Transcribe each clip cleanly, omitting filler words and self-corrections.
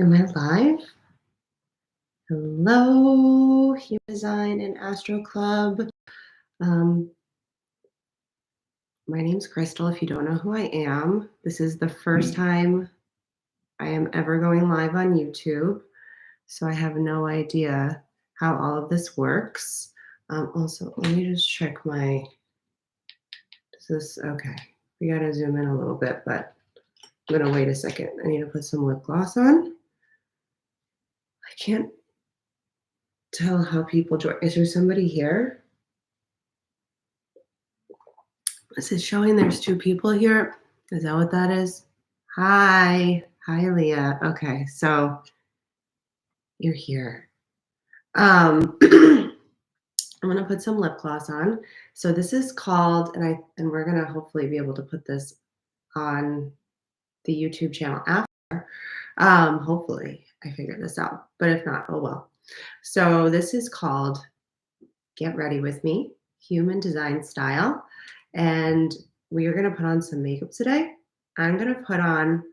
Am I live? Hello, Human Design and Astro Club. Um, my name's Krystle. If you don't know who I am, this is the first time I am ever going live on YouTube, so I have no idea how all of this works. Also, let me just check my. Is this okay? We gotta zoom in a little bit, but I'm gonna wait a second. I need to put some lip gloss on. I can't tell how people join. Is there somebody here? Is it showing there's two people here? Is that what that is? Hi. Hi, Leah. Okay, so you're here. I'm gonna put some lip gloss on. So this is called, and we're gonna hopefully be able to put this on the YouTube channel after. Hopefully I figure this out, but if not, oh well. So this is called Get Ready With Me, Human Design Style. And we are going to put on some makeup today. I'm going to put on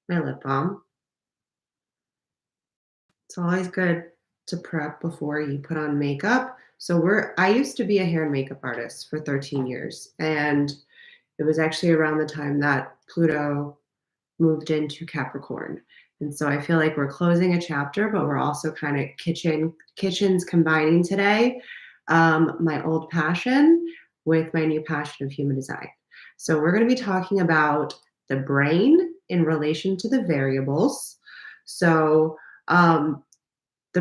my lip balm. It's always good to prep before you put on makeup. So I used to be a hair and makeup artist for 13 years. And it was actually around the time that Pluto moved into Capricorn. And so I feel like we're closing a chapter, but we're also kind of kitchens combining today my old passion with my new passion of human design. So we're going to be talking about the brain in relation to the variables. So the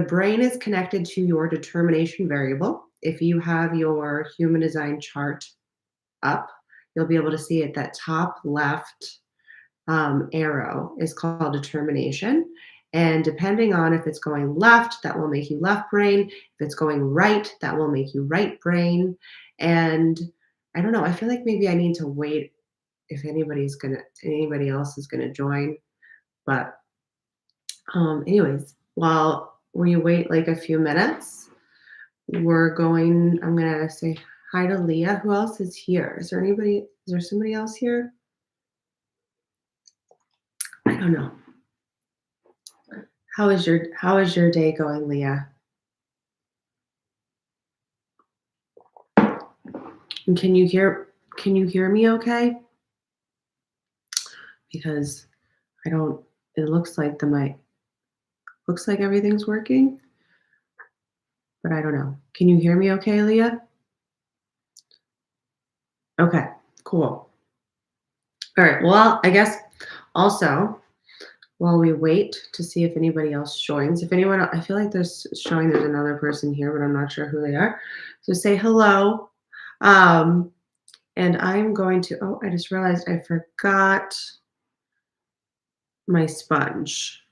brain is connected to your determination variable. If you have your human design chart up, you'll be able to see it. That top left arrow is called determination. And depending on if it's going left, that will make you left brain. If it's going right, that will make you right brain. And I don't know, I feel like maybe I need to wait if anybody else is gonna join. But anyways, while we wait like a few minutes, I'm gonna say hi to Leah. Who else is here? Is there somebody else here? I don't know. How is your day going, Leah? And can you hear me okay? Because it looks like everything's working, but I don't know. Can you hear me okay, Leah? Okay, cool. All right, well, I guess also while we wait to see if anybody else joins, I feel like there's another person here, but I'm not sure who they are. So say hello. And I'm going to, I just realized I forgot my sponge.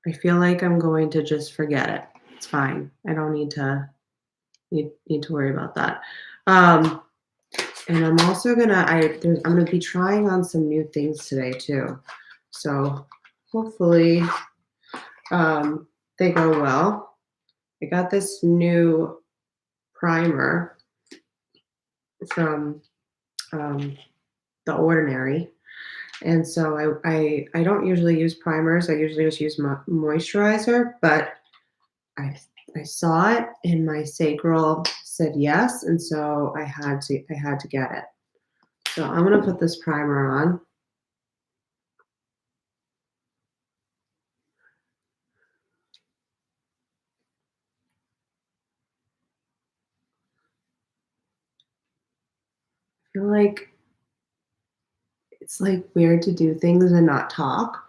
I feel like I'm going to just forget it. It's fine. I don't need to worry about that. And I'm also I'm gonna be trying on some new things today too. So hopefully they go well. I got this new primer from The Ordinary. And so I don't usually use primers. I usually just use moisturizer, but I saw it and my sacral said yes, and so I had to get it. So I'm gonna put this primer on. I feel like it's like weird to do things and not talk.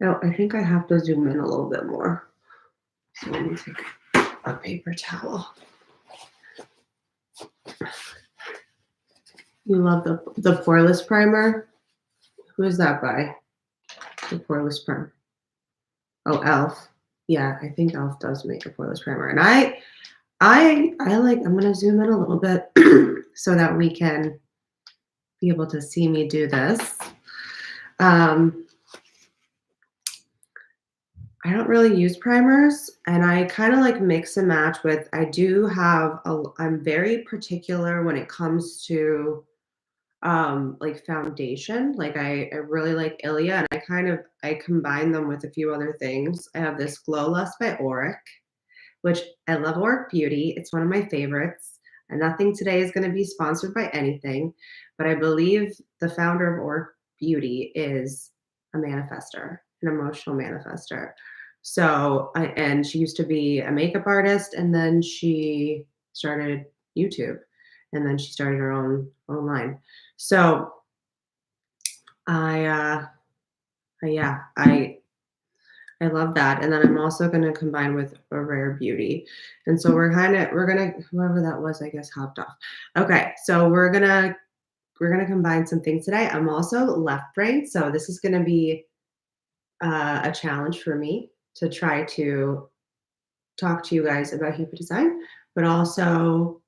No, I think I have to zoom in a little bit more. So let me take a paper towel. You love the poreless primer? Who is that by? The poreless primer. Oh, Elf. Yeah, I think Elf does make a poreless primer. And I'm gonna zoom in a little bit so that we can be able to see me do this. I don't really use primers, and I kind of like mix and match with, I'm very particular when it comes to like foundation. Like I really like Ilia, and I combine them with a few other things. I have this Glow Lust by Auric, which I love Auric Beauty. It's one of my favorites. And nothing today is going to be sponsored by anything, but I believe the founder of Auric Beauty is a manifester, an emotional manifester. And she used to be a makeup artist, and then she started YouTube, and then she started her own line. So I, yeah, I love that, and then I'm also gonna combine with a Rare Beauty, and so we're gonna whoever that was, I guess, hopped off. Okay, so we're gonna combine some things today. I'm also left brain, so this is gonna be a challenge for me to try to talk to you guys about human design, but also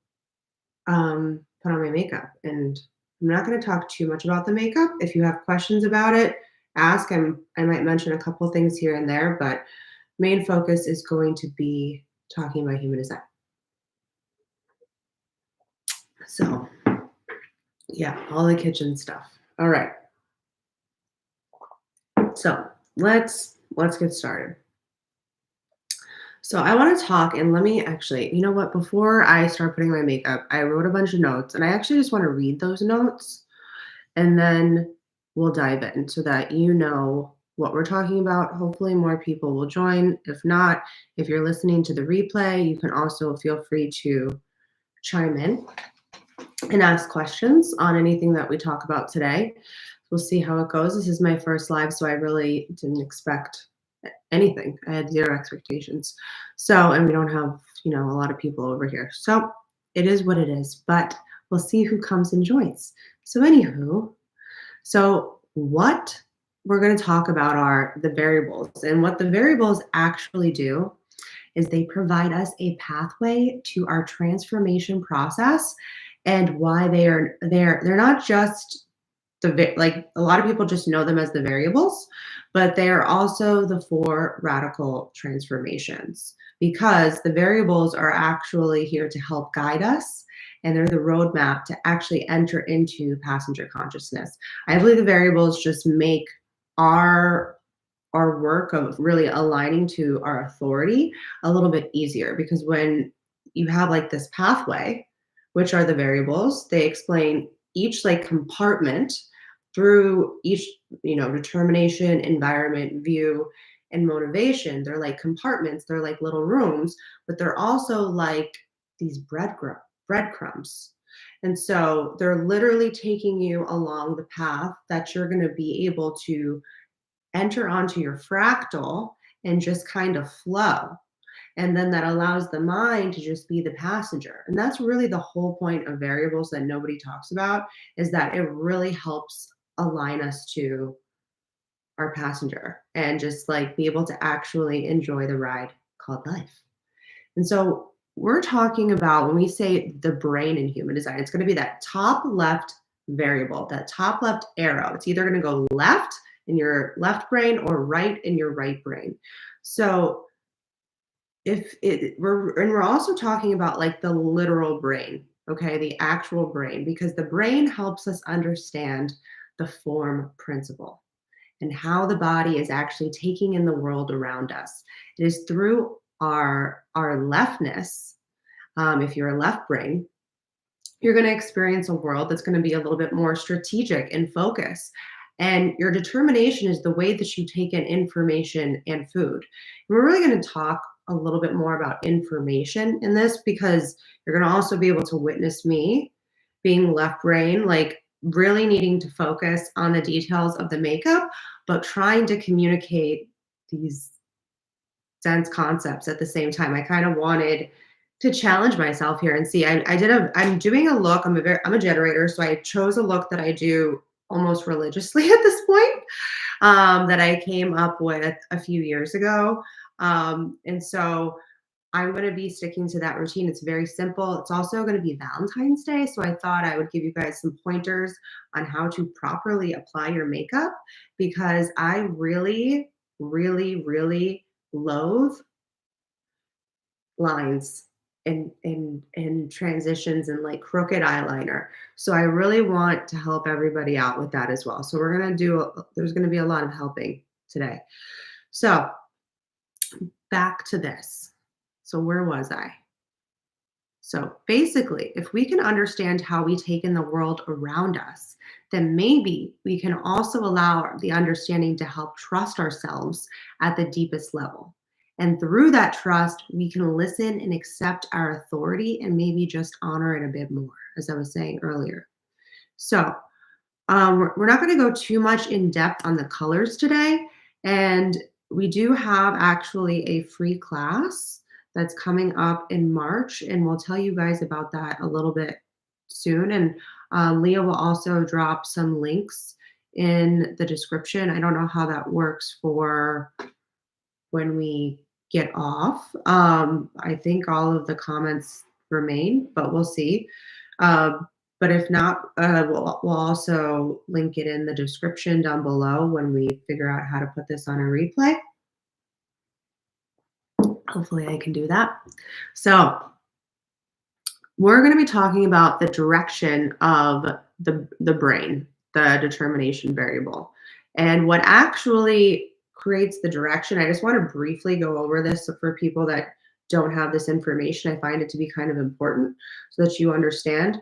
put on my makeup. And I'm not going to talk too much about the makeup. If you have questions about it, ask. I might mention a couple things here and there, but main focus is going to be talking about human design. So yeah, all the kitchen stuff. All right. So let's get started. So I want to talk, and let me actually, you know what? Before I start putting my makeup, I wrote a bunch of notes, and I actually just want to read those notes, and then we'll dive in so that you know what we're talking about. Hopefully, more people will join. If not, if you're listening to the replay, you can also feel free to chime in and ask questions on anything that we talk about today. We'll see how it goes. This is my first live, so I really didn't expect anything. I had zero expectations. So, and we don't have, a lot of people over here. So it is what it is, but we'll see who comes and joins. So, anywho, so what we're going to talk about are the variables. And what the variables actually do is they provide us a pathway to our transformation process, and why they're not just like a lot of people just know them as the variables, but they are also the four radical transformations, because the variables are actually here to help guide us, and they're the roadmap to actually enter into passenger consciousness. I believe the variables just make our our work of really aligning to our authority a little bit easier, because when you have like this pathway, which are the variables, they explain each like compartment through each, determination, environment, view, and motivation. They're like compartments, they're like little rooms, but they're also like these breadcrumbs. And so they're literally taking you along the path that you're going to be able to enter onto your fractal and just kind of flow. And then that allows the mind to just be the passenger. And that's really the whole point of variables that nobody talks about, is that it really helps align us to our passenger and just like be able to actually enjoy the ride called life. And so we're talking about, when we say the brain in human design, it's going to be that top left variable, that top left arrow. It's either going to go left in your left brain or right in your right brain. So we're also talking about like the literal brain, okay, the actual brain, because the brain helps us understand the form principle and how the body is actually taking in the world around us. It is through our leftness. If you're a left brain, you're going to experience a world that's going to be a little bit more strategic and focused. And your determination is the way that you take in information and food. And we're really going to talk a little bit more about information in this, because you're going to also be able to witness me being left brain, like really needing to focus on the details of the makeup, but trying to communicate these dense concepts at the same time. I kind of wanted to challenge myself here and see. I'm doing a look. I'm a generator, so I chose a look that I do almost religiously at this point, that I came up with a few years ago. And so I'm going to be sticking to that routine. It's very simple. It's also going to be Valentine's Day, so I thought I would give you guys some pointers on how to properly apply your makeup, because I really, really, really loathe lines. and transitions and like crooked eyeliner. So I really want to help everybody out with that as well. So there's gonna be a lot of helping today. So back to this. So where was I? So basically, if we can understand how we take in the world around us, then maybe we can also allow the understanding to help trust ourselves at the deepest level. And through that trust, we can listen and accept our authority and maybe just honor it a bit more, as I was saying earlier. So we're not going to go too much in depth on the colors today. And we do have actually a free class that's coming up in March, and we'll tell you guys about that a little bit soon. And Leah will also drop some links in the description. I don't know how that works for when we get off. I think all of the comments remain, but we'll see. Uh, but if not, we'll also link it in the description down below when we figure out how to put this on a replay. Hopefully I can do that. So we're going to be talking about the direction of the brain, the determination variable, and what actually creates the direction. I just want to briefly go over this for people that don't have this information. I find it to be kind of important so that you understand.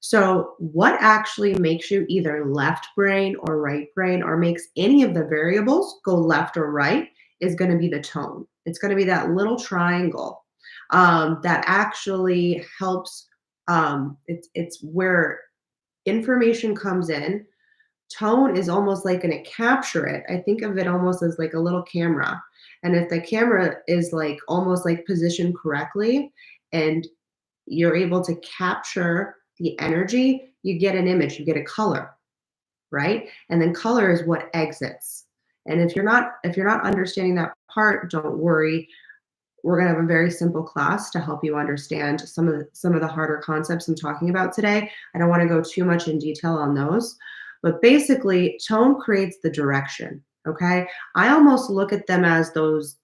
So, what actually makes you either left brain or right brain, or makes any of the variables go left or right, is going to be the tone. It's going to be that little triangle that actually helps. It's where information comes in. Tone is almost like going to capture it. I think of it almost as like a little camera. And if the camera is like almost like positioned correctly and you're able to capture the energy, you get an image, you get a color, right? And then color is what exits. And if you're not understanding that part, don't worry. We're going to have a very simple class to help you understand some of the harder concepts I'm talking about today. I don't want to go too much in detail on those, but basically tone creates the direction, okay? I almost look at them as those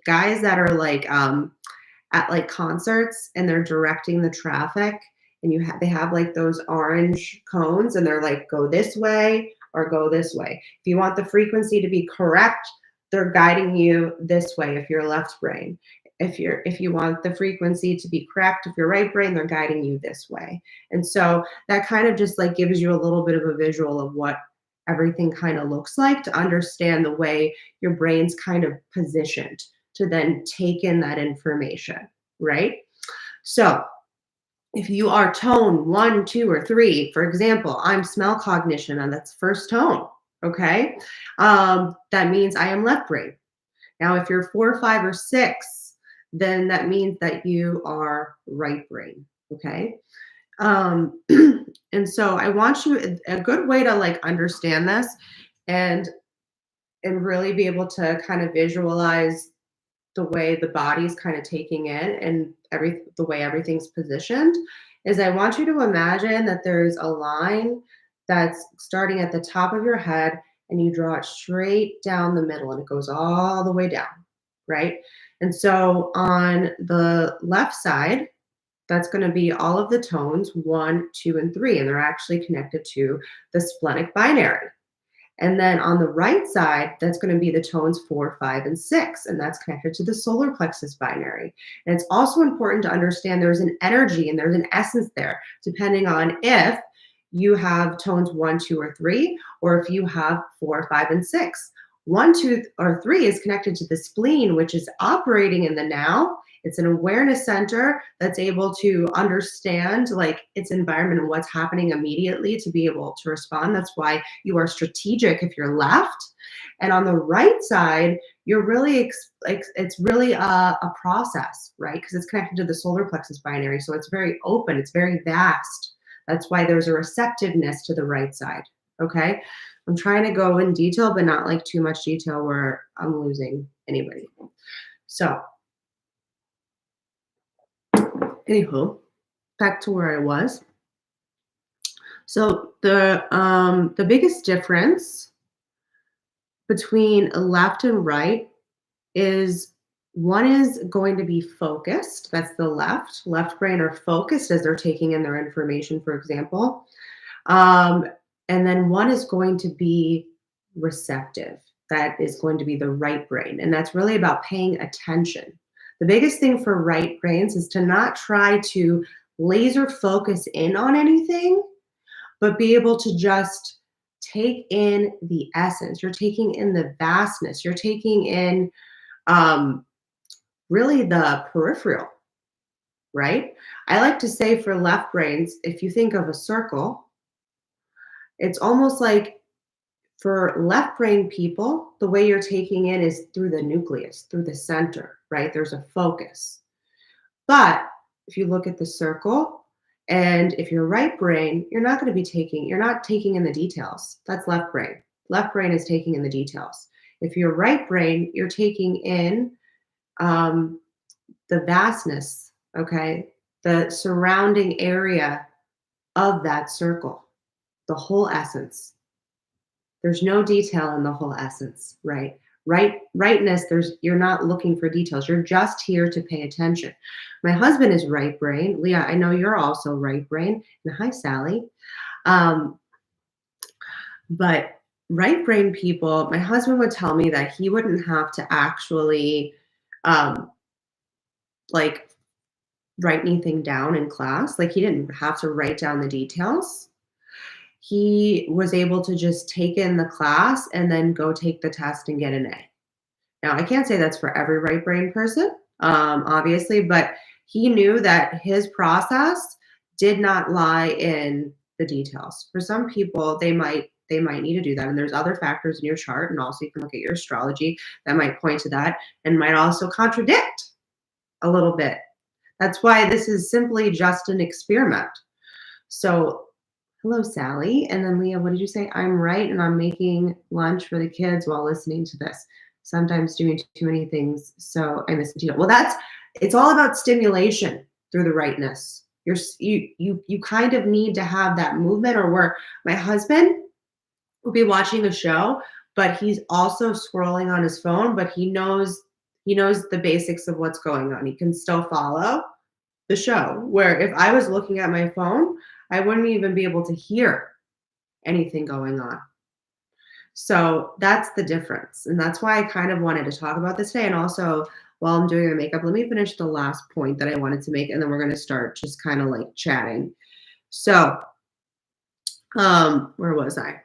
guys that are like at like concerts and they're directing the traffic, and they have like those orange cones and they're like go this way or go this way. If you want the frequency to be correct, they're guiding you this way if you're left brain. If you want the frequency to be correct, if you're right brain, they're guiding you this way. And so that kind of just like gives you a little bit of a visual of what everything kind of looks like, to understand the way your brain's kind of positioned to then take in that information, right? So if you are tone 1, 2, or 3, for example, I'm smell cognition, and that's first tone, okay? That means I am left brain. Now, if you're 4, 5, or 6, then that means that you are right brain, okay? Um, and so I want you, a good way to like understand this and really be able to kind of visualize the way the body's kind of taking in and the way everything's positioned, is I want you to imagine that there's a line that's starting at the top of your head and you draw it straight down the middle and it goes all the way down, right? And so on the left side, that's going to be all of the tones 1, 2, and 3, and they're actually connected to the splenic binary. And then on the right side, that's going to be the tones 4, 5, and 6, and that's connected to the solar plexus binary. And it's also important to understand there's an energy and there's an essence there, depending on if you have tones 1, 2, or 3, or if you have 4, 5, and 6. 1, 2, or 3 is connected to the spleen, which is operating in the now. It's an awareness center that's able to understand like its environment and what's happening immediately to be able to respond. That's why you are strategic if you're left. And on the right side, you're really it's really a process, right? Because it's connected to the solar plexus binary, so it's very open, it's very vast. That's why there's a receptiveness to the right side. Okay, I'm trying to go in detail, but not like too much detail where I'm losing anybody. So anywho, back to where I was. So the biggest difference between left and right is One is going to be focused. That's the left brain are focused as they're taking in their information, for example. Um, and then one is going to be receptive. That is going to be the right brain. And that's really about paying attention. The biggest thing for right brains is to not try to laser focus in on anything, but be able to just take in the essence. You're taking in the vastness. You're taking in um, really the peripheral, right? I like to say for left brains, if you think of a circle, it's almost like for left brain people, the way you're taking in is through the nucleus, through the center, right? There's a focus. But if you look at the circle, and if you're right brain, you're not taking in the details. That's left brain. Left brain is taking in the details. If you're right brain, you're taking in um, the vastness, okay? The surrounding area of that circle, the whole essence. There's no detail in the whole essence, right? Rightness, you're not looking for details. You're just here to pay attention. My husband is right brain. Leah, I know you're also right brain. And hi, Sally. Um, but right brain people, my husband would tell me that he wouldn't have to actually um, like write anything down in class. Like he didn't have to write down the details. He was able to just take in the class and then go take the test and get an A. Now, I can't say that's for every right brain person, obviously, but he knew that his process did not lie in the details. For some people, they might need to do that, and there's other factors in your chart, and also you can look at your astrology that might point to that and might also contradict a little bit. That's why this is simply just an experiment. So hello, Sally. And then Leah, what did you say? I'm right, and I'm making lunch for the kids while listening to this. Sometimes doing too many things, so I miss the Well, it's all about stimulation through the rightness. You kind of need to have that movement, or where my husband will be watching a show, but he's also scrolling on his phone, but he knows the basics of what's going on. He can still follow the show. Where if I was looking at my phone, I wouldn't even be able to hear anything going on. So that's the difference. And that's why I kind of wanted to talk about this today. And also, while I'm doing my makeup, let me finish the last point that I wanted to make, and then we're going to start just kind of like chatting. So, where was I?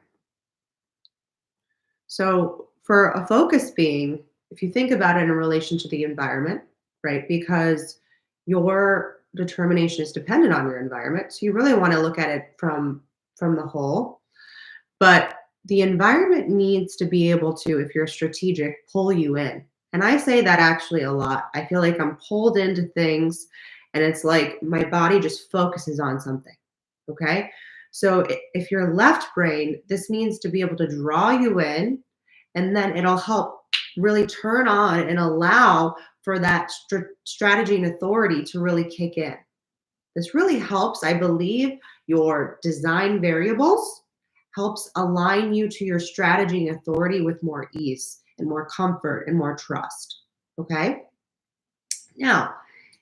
So, for a focus being, if you think about it in relation to the environment, right? Because your determination is dependent on your environment. So you really want to look at it from the whole. But the environment needs to be able to, if you're strategic, pull you in. And I say that actually a lot. I feel like I'm pulled into things, and it's like my body just focuses on something. Okay. So if you're left brain, this needs to be able to draw you in, and then it'll help really turn on and allow for that strategy and authority to really kick in. This really helps, I believe, your design variables, helps align you to your strategy and authority with more ease and more comfort and more trust. Okay? Now,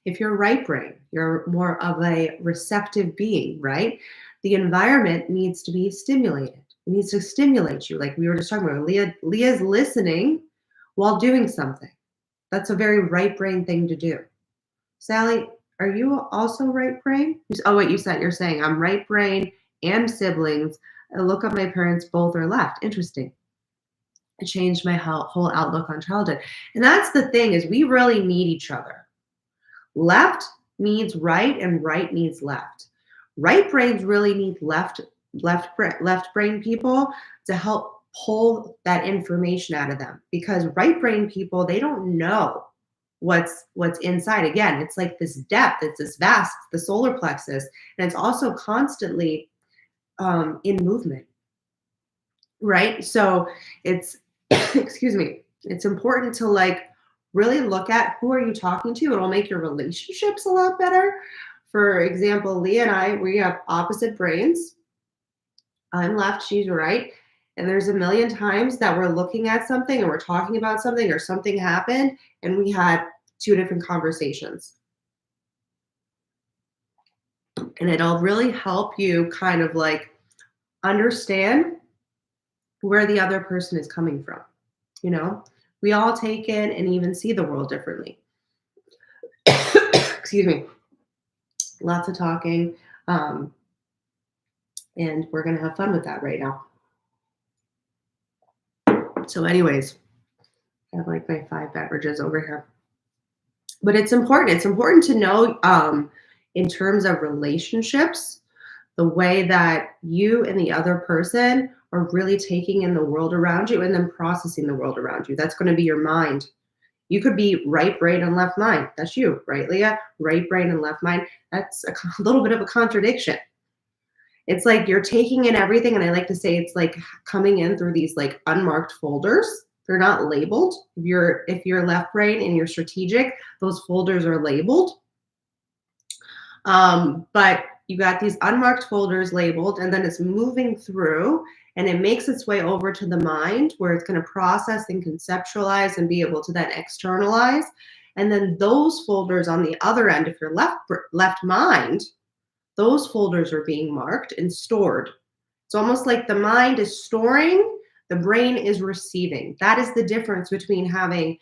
if you're right brain, you're more of a receptive being, right? The environment needs to be stimulated. It needs to stimulate you, like we were just talking about. Leah's listening while doing something. That's a very right brain thing to do. Sally, are you also right brain? Oh, wait, you're saying I'm right brain and siblings. I look up my parents, both are left. Interesting. It changed my whole outlook on childhood. And that's the thing, is we really need each other. Left needs right and right needs left. Right brains really need left brain people to help pull that information out of them, because right brain people, they don't know what's inside. Again, it's like this depth, it's this vast, the solar plexus, and it's also constantly in movement, right? So it's excuse me, it's important to like really look at who are you talking to. It'll make your relationships a lot better. For example, Leah and I, we have opposite brains. I'm left, she's right. And there's a million times that we're looking at something and we're talking about something, or something happened and we had two different conversations. And it'll really help you kind of like understand where the other person is coming from. You know, we all take in and even see the world differently. Excuse me. Lots of talking. Um, and we're going to have fun with that right now. So, anyways, I have like my 5 beverages over here. But it's important. It's important to know in terms of relationships, the way that you and the other person are really taking in the world around you and then processing the world around you. That's going to be your mind. You could be right brain and left mind. That's you, right, Leah? Right brain and left mind. That's a little bit of a contradiction. It's like you're taking in everything, and I like to say it's like coming in through these like unmarked folders. They're not labeled. If you're left brain and you're strategic, those folders are labeled. But you got these unmarked folders labeled, and then it's moving through, and it makes its way over to the mind where it's going to process and conceptualize and be able to then externalize. And then those folders on the other end, if you're left mind, those folders are being marked and stored. It's almost like the mind is storing, the brain is receiving. That is the difference between having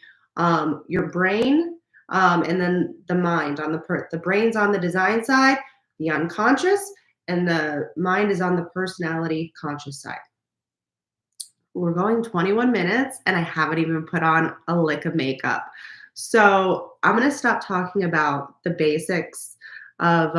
your brain and then the mind on the brain's on the design side, the unconscious, and the mind is on the personality conscious side. We're going 21 minutes and I haven't even put on a lick of makeup. So I'm going to stop talking about the basics of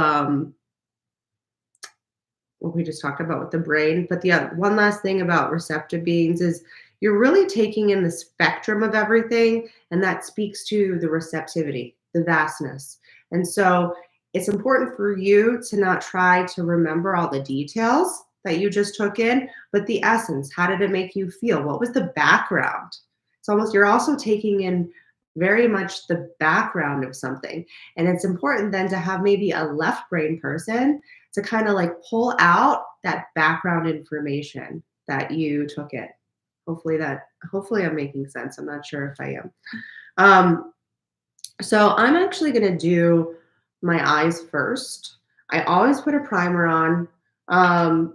what we just talked about with the brain. But the one last thing about receptive beings is you're really taking in the spectrum of everything, and that speaks to the receptivity, the vastness. And so it's important for you to not try to remember all the details that you just took in, but the essence. How did it make you feel? What was the background? It's almost you're also taking in very much the background of something. And it's important then to have maybe a left brain person to kind of like pull out that background information that you took in. Hopefully I'm making sense. I'm not sure if I am. So I'm actually going to do my eyes first. I always put a primer on.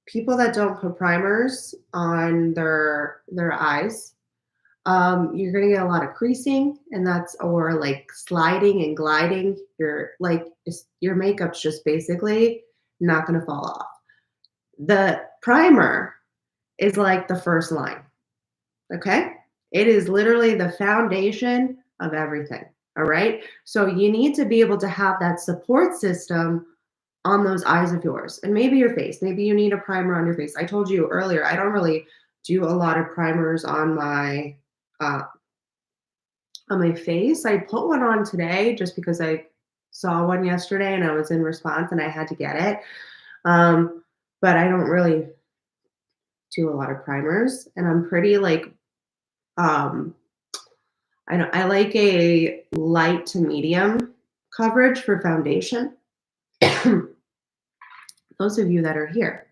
People that don't put primers on their eyes, you're going to get a lot of creasing, and that's or like sliding and gliding. Your makeup's just basically not going to fall off. The primer is like the first line. Okay? It is literally the foundation of everything. All right? So you need to be able to have that support system on those eyes of yours. And maybe your face. Maybe you need a primer on your face. I told you earlier, I don't really do a lot of primers on my face. I put one on today just because I saw one yesterday and I was in response and I had to get it. But I don't really do a lot of primers, and I'm pretty like I like a light to medium coverage for foundation. Those of you that are here,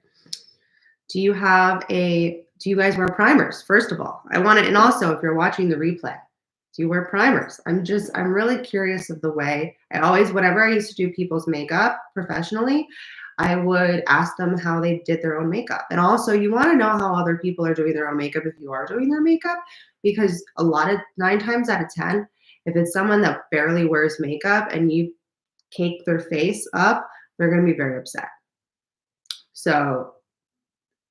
do you guys wear primers? First of all, I want to, and also if you're watching the replay, do you wear primers? I'm really curious of the way whenever I used to do people's makeup professionally, I would ask them how they did their own makeup. And also you want to know how other people are doing their own makeup if you are doing their makeup, because 9 times out of 10, if it's someone that barely wears makeup and you cake their face up, they're going to be very upset. So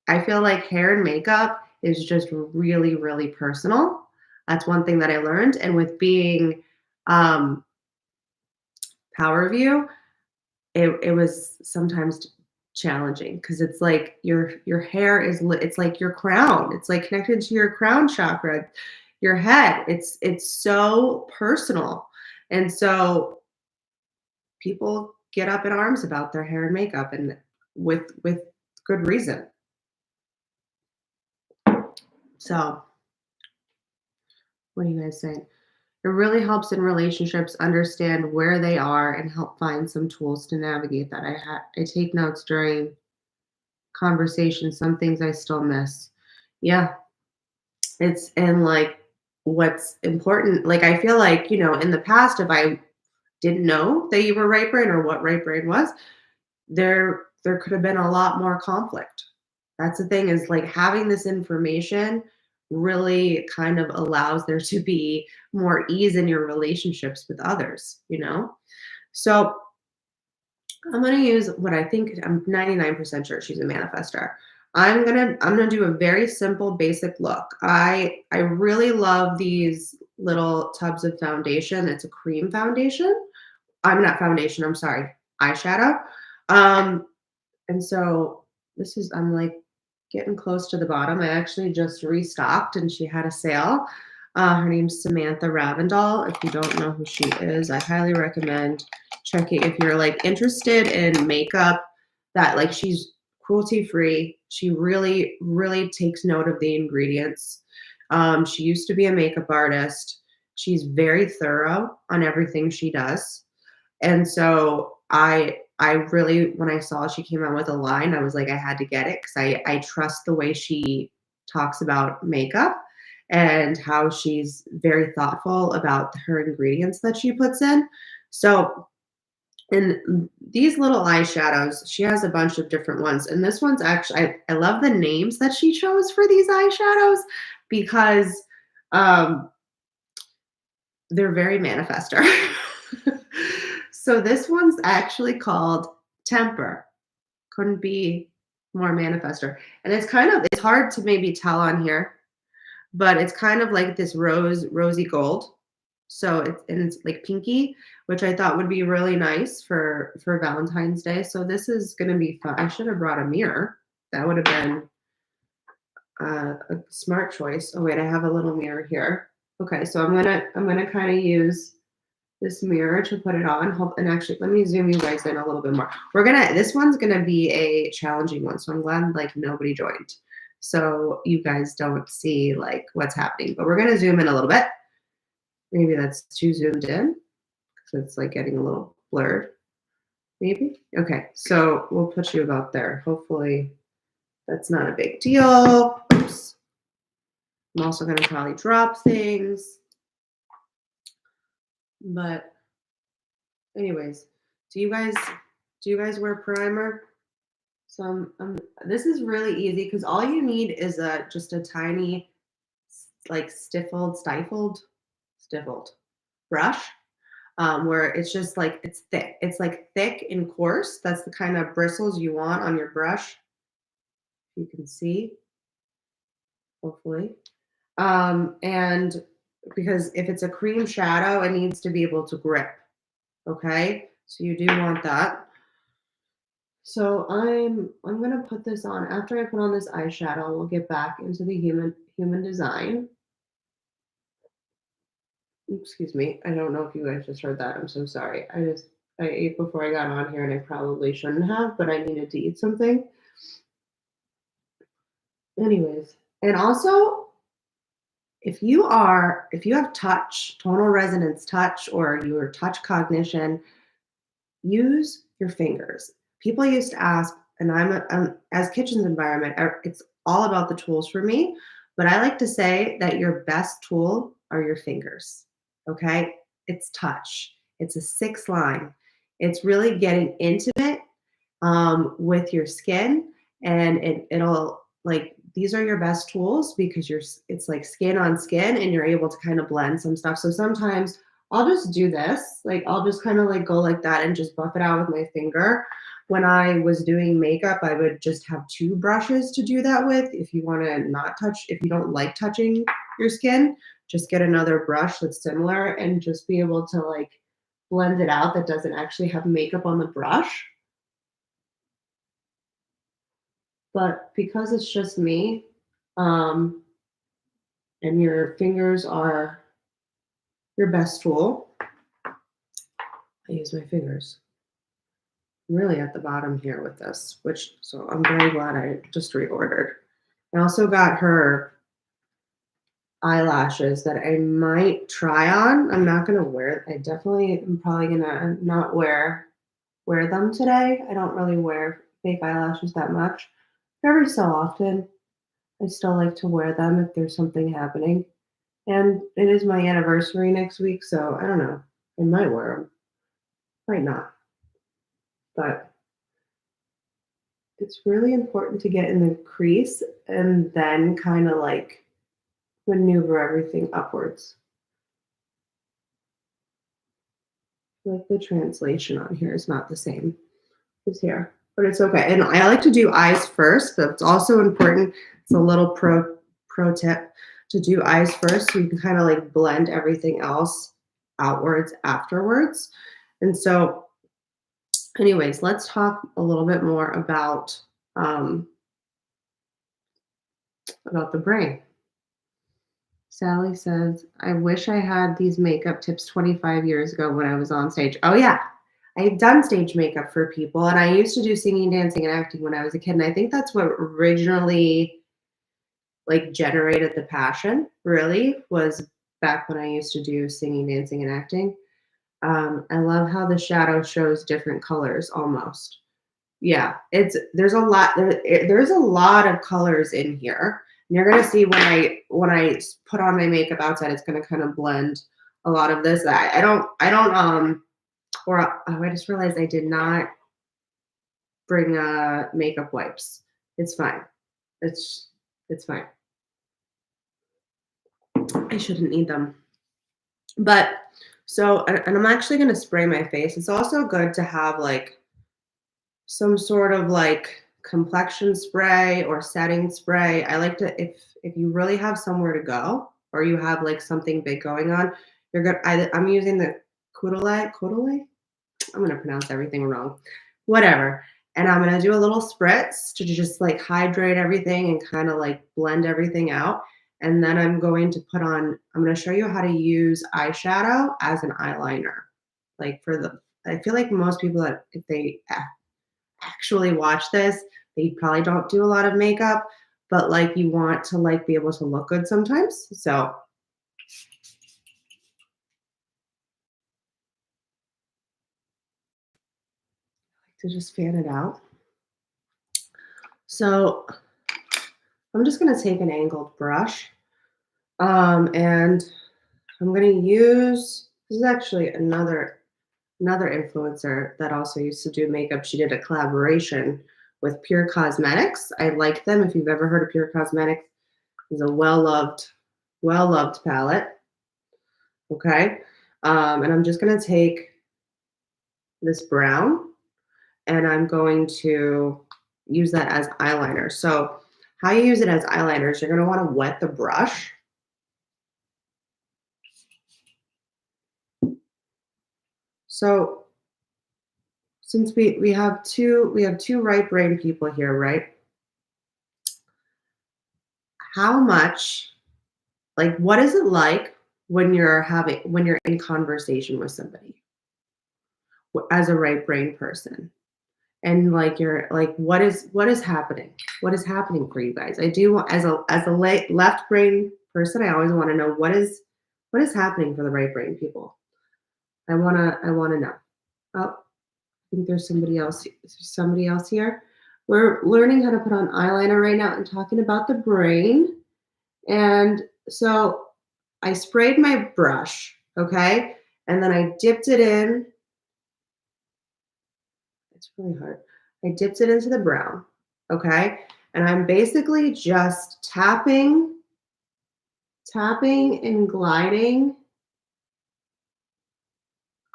I feel like hair and makeup is just really, really personal. That's one thing that I learned. And with being Power View, it was sometimes challenging because it's like your hair it's like your crown. It's like connected to your crown chakra, your head. It's so personal. And so people get up in arms about their hair and makeup, and with good reason. So what are you guys saying? It really helps in relationships understand where they are and help find some tools to navigate that. I take notes during conversations. Some things I still miss. Yeah. And like what's important, like, I feel like, in the past, if I didn't know that you were right brain or what right brain was, there could have been a lot more conflict. That's the thing is like having this information really kind of allows there to be more ease in your relationships with others. So I'm gonna use what I think I'm 99% sure she's a manifester. I'm gonna do a very simple basic look. I really love these little tubs of foundation. It's a cream foundation. I'm not foundation, I'm sorry, eyeshadow. Um, and so I'm like getting close to the bottom. I actually just restocked and she had a sale. Her name's Samantha Ravendall. If you don't know who she is, I highly recommend checking if you're like interested in makeup that like she's cruelty free. She really, really takes note of the ingredients. She used to be a makeup artist. She's very thorough on everything she does. And so I really when I saw she came out with a line, I was like, I had to get it because I trust the way she talks about makeup and how she's very thoughtful about her ingredients that she puts in. So in these little eyeshadows, she has a bunch of different ones. And this one's actually I love the names that she chose for these eyeshadows because um they're very manifester. So this one's actually called Temper. Couldn't be more manifester. And it's hard to maybe tell on here, but it's kind of like this rosy gold. So it's like pinky, which I thought would be really nice for Valentine's Day. So this is gonna be fun. I should have brought a mirror. That would have been a smart choice. Oh wait, I have a little mirror here. Okay, so I'm gonna kind of use this mirror to put it on. And actually, let me zoom you guys in a little bit more. This one's gonna be a challenging one, so I'm glad like nobody joined, so you guys don't see like what's happening. But we're gonna zoom in a little bit. Maybe that's too zoomed in, so it's like getting a little blurred. Maybe. Okay, so we'll put you about there. Hopefully, that's not a big deal. Oops. I'm also gonna probably drop things, but anyways, do you guys wear primer? So this is really easy because all you need is just a tiny like stifled brush where it's just like it's thick. It's like thick and coarse. That's the kind of bristles you want on your brush. You can see, hopefully. And because if it's a cream shadow, it needs to be able to grip. Okay, so you do want that. So I'm gonna put this on. After I put on this eyeshadow, we'll get back into the human design. Excuse me. I don't know if you guys just heard that. I'm so sorry. I ate before I got on here and I probably shouldn't have, but I needed to eat something. Anyways, and also if you have touch, tonal resonance touch, or your touch cognition, use your fingers. People used to ask, and as kitchen's environment, it's all about the tools for me. But I like to say that your best tool are your fingers. Okay, it's touch. It's a six line. It's really getting intimate with your skin, and it'll like these are your best tools because it's like skin on skin, and you're able to kind of blend some stuff. So sometimes I'll just do this. Like I'll just kind of like go like that and just buff it out with my finger. When I was doing makeup, I would just have two brushes to do that with. If you want to not touch, if you don't like touching your skin, just get another brush that's similar and just be able to like blend it out that doesn't actually have makeup on the brush. But because it's just me, um, and your fingers are your best tool, I use my fingers. I'm really at the bottom here with this, so I'm very glad I just reordered. I also got her eyelashes that I might try on. I'm not gonna wear. I definitely am probably gonna not wear them today. I don't really wear fake eyelashes that much. Every so often, I still like to wear them if there's something happening. And it is my anniversary next week, so I don't know. I might wear them, might not. But it's really important to get in the crease and then kind of like maneuver everything upwards. Like the translation on here is not the same as here, but it's okay. And I like to do eyes first, but it's also important. It's a little pro tip to do eyes first so you can kind of like blend everything else outwards afterwards. And so, anyways, let's talk a little bit more um, about the brain. Sally says, I wish I had these makeup tips 25 years ago when I was on stage. Oh, yeah. I've done stage makeup for people, and I used to do singing, dancing, and acting when I was a kid. And I think that's what originally like generated the passion, really, was back when I used to do singing, dancing, and acting. I love how the shadow shows different colors almost. Yeah, it's there's a lot of colors in here. And you're gonna see when put on my makeup outside, it's gonna kind of blend a lot of this. I don't or oh, I just realized I did not bring makeup wipes. It's fine. It's it's fine. I shouldn't need them. But and I'm actually gonna spray my face. It's also good to have like some sort of like complexion spray or setting spray. I like to if you really have somewhere to go or you have like something big going on, you're good. I'm using the Kodale. I'm gonna pronounce everything wrong. Whatever. And I'm gonna do a little spritz to just like hydrate everything and kind of like blend everything out. And then I'm gonna show you how to use eyeshadow as an eyeliner. Like I feel like most people that if they actually watch this, they probably don't do a lot of makeup, but like you want to like be able to look good sometimes. So to just fan it out. So I'm just gonna take an angled brush, and I'm gonna use this is actually another influencer that also used to do makeup. She did a collaboration with Pure Cosmetics. I like them. If you've ever heard of Pure Cosmetics, it's a well loved palette. Okay, and I'm just gonna take this brown and I'm going to use that as eyeliner. So how you use it as eyeliner is you're going to want to wet the brush. So since we have two right brain people here, right? How much like what is it like when you're in conversation with somebody as a right brain person? And like you're like what is happening, what is happening for you guys? I do want as a left brain person, I always want to know what is happening for the right brain people. I want to know. Oh, I think there's somebody else here. We're learning how to put on eyeliner right now and talking about the brain. And so I sprayed my brush, okay, and then I dipped it in. It's really hard. I dipped it into the brown, okay? And I'm basically just tapping and gliding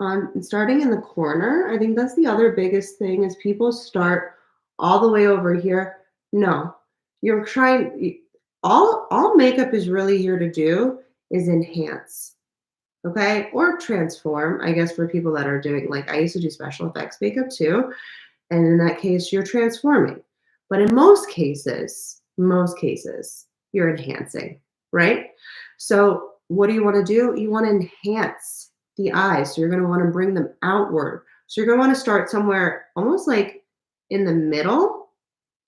on starting in the corner. I think that's the other biggest thing is people start all the way over here. No, you're trying all makeup is really here to do is enhance, okay? Or transform, I guess for people that are doing like I used to do special effects makeup too. And in that case, you're transforming. But in most cases, you're enhancing, right? So what do you want to do? You want to enhance the eyes. So you're going to want to bring them outward. So you're going to want to start somewhere almost like in the middle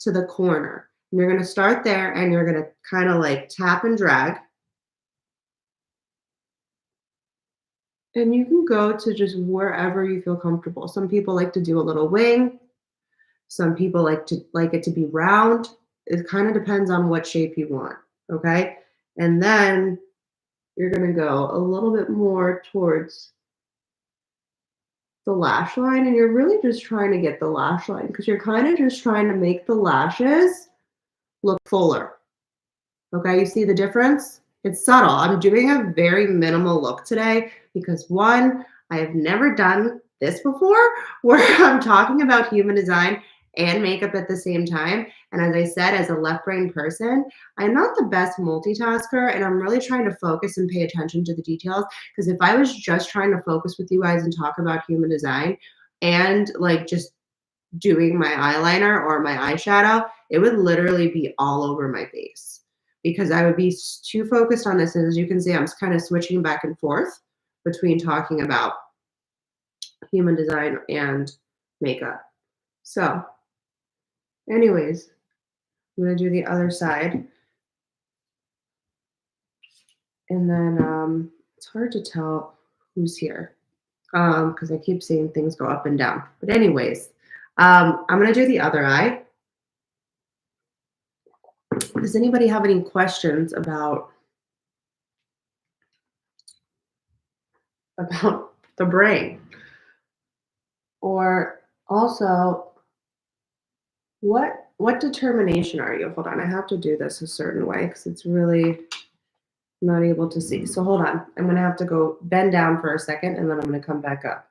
to the corner. And you're going to start there and you're going to kind of like tap and drag. And you can go to just wherever you feel comfortable. Some people like to do a little wing. Some people like it to be round. It kind of depends on what shape you want, okay? And then you're gonna go a little bit more towards the lash line, and you're really just trying to get the lash line because you're kind of just trying to make the lashes look fuller. Okay, you see the difference? It's subtle. I'm doing a very minimal look today because one, I have never done this before where I'm talking about human design and makeup at the same time. And as I said, as a left brain person, I'm not the best multitasker and I'm really trying to focus and pay attention to the details. Because if I was just trying to focus with you guys and talk about human design and like just doing my eyeliner or my eyeshadow, it would literally be all over my face because I would be too focused on this. And as you can see, I'm kind of switching back and forth between talking about human design and makeup. So, anyways, I'm going to do the other side. And then it's hard to tell who's here because I keep seeing things go up and down. But, anyways, I'm going to do the other eye. Does anybody have any questions about the brain? Or also, what determination are you? Hold on, I have to do this a certain way because it's really not able to see. So hold on, I'm gonna have to go bend down for a second and then I'm gonna come back up.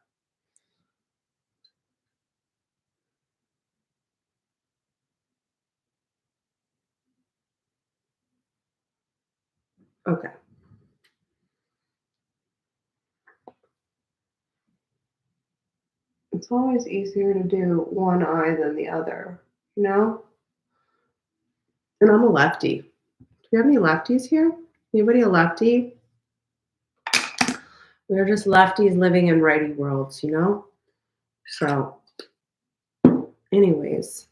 Okay. It's always easier to do one eye than the other, you know? And I'm a lefty. Do we have any lefties here? Anybody a lefty? We're just lefties living in righty worlds, you know? So, anyways,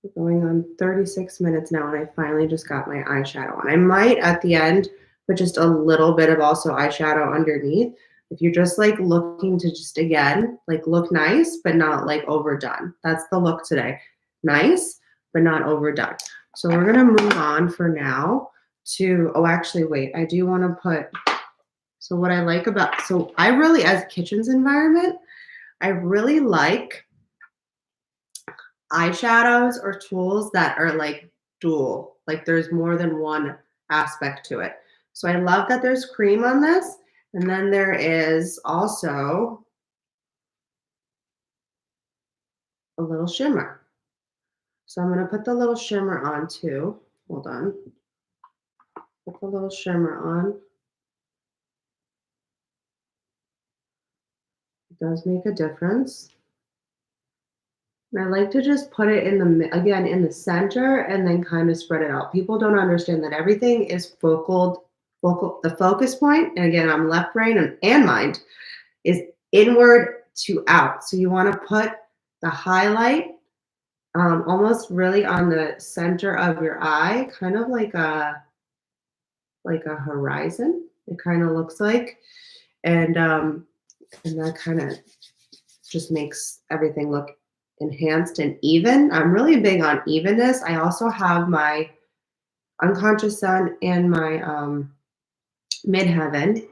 we're going on 36 minutes now, and I finally just got my eyeshadow on. I might at the end put just a little bit of also eyeshadow underneath. If you're just like looking to just again, like look nice, but not like overdone. That's the look today. Nice, but not overdone. So we're gonna move on for now to, oh, actually, wait, I do wanna put, so what I like about, so I really, as kitchen's environment, I really like eyeshadows or tools that are like dual, like there's more than one aspect to it. So I love that there's cream on this. And then there is also a little shimmer. So I'm going to put the little shimmer on too. Hold on. Put the little shimmer on. It does make a difference. And I like to just put it in the, again, in the center and then kind of spread it out. People don't understand that everything is the focus point, and again, I'm left brain and mind, is inward to out. So you want to put the highlight almost really on the center of your eye, kind of like a horizon. It kind of looks like, and that kind of just makes everything look enhanced and even. I'm really big on evenness. I also have my unconscious sun and my midheaven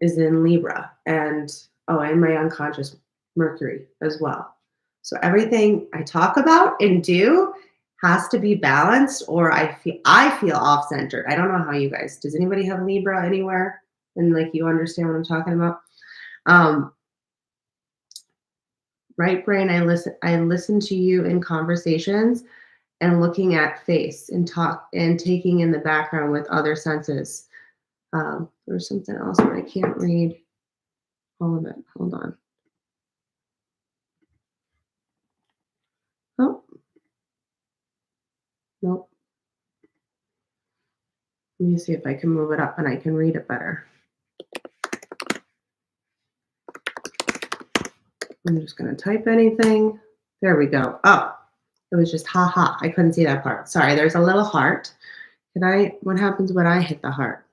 is in Libra, and oh, and my unconscious Mercury as well. So everything I talk about and do has to be balanced, or I feel off centered. I don't know how you guys. Does anybody have Libra anywhere? And like you understand what I'm talking about? Right brain, I listen to you in conversations and looking at face and talk and taking in the background with other senses. There's something else, but I can't read all of it. Hold on. Oh, nope. Let me see if I can move it up and I can read it better. I'm just going to type anything. There we go. Oh, it was just ha ha. I couldn't see that part. Sorry, there's a little heart. What happens when I hit the heart?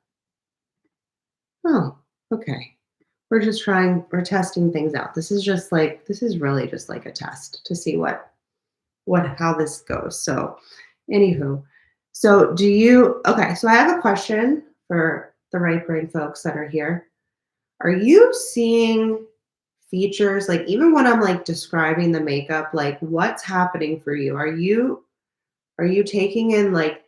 Oh, okay. We're testing things out. This is really just like a test to see how this goes. So, anywho, so okay, so I have a question for the right brain folks that are here. Are you seeing features, like, even when I'm, like, describing the makeup, like, what's happening for you? Are you taking in, like,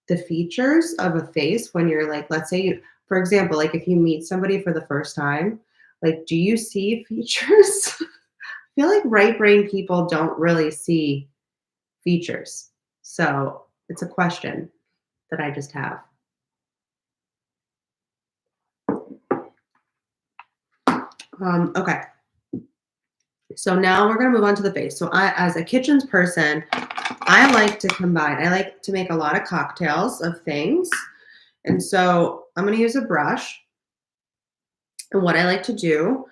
the features of a face when you're, like, let's say you, for example, like, if you meet somebody for the first time, like, do you see features? I feel like right brain people don't really see features. So, it's a question that I just have. Okay. So now we're gonna move on to the face. So I, as a kitchens person, I like to combine. I like to make a lot of cocktails of things, and so I'm gonna use a brush. And what I like to do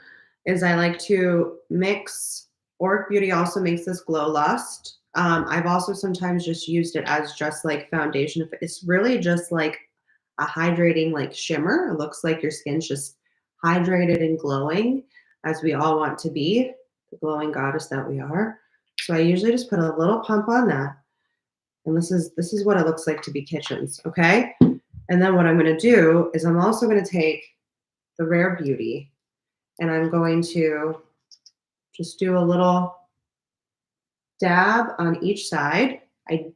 is I like to mix. Oric Beauty also makes this Glow Lust. I've also sometimes just used it as just like foundation. It's really just like a hydrating like shimmer. It looks like your skin's just hydrated and glowing, as we all want to be, the glowing goddess that we are. So I usually just put a little pump on that. And this is what it looks like to be kitchens, okay? And then what I'm gonna do is I'm also gonna take the Rare Beauty and I'm going to just do a little dab on each side.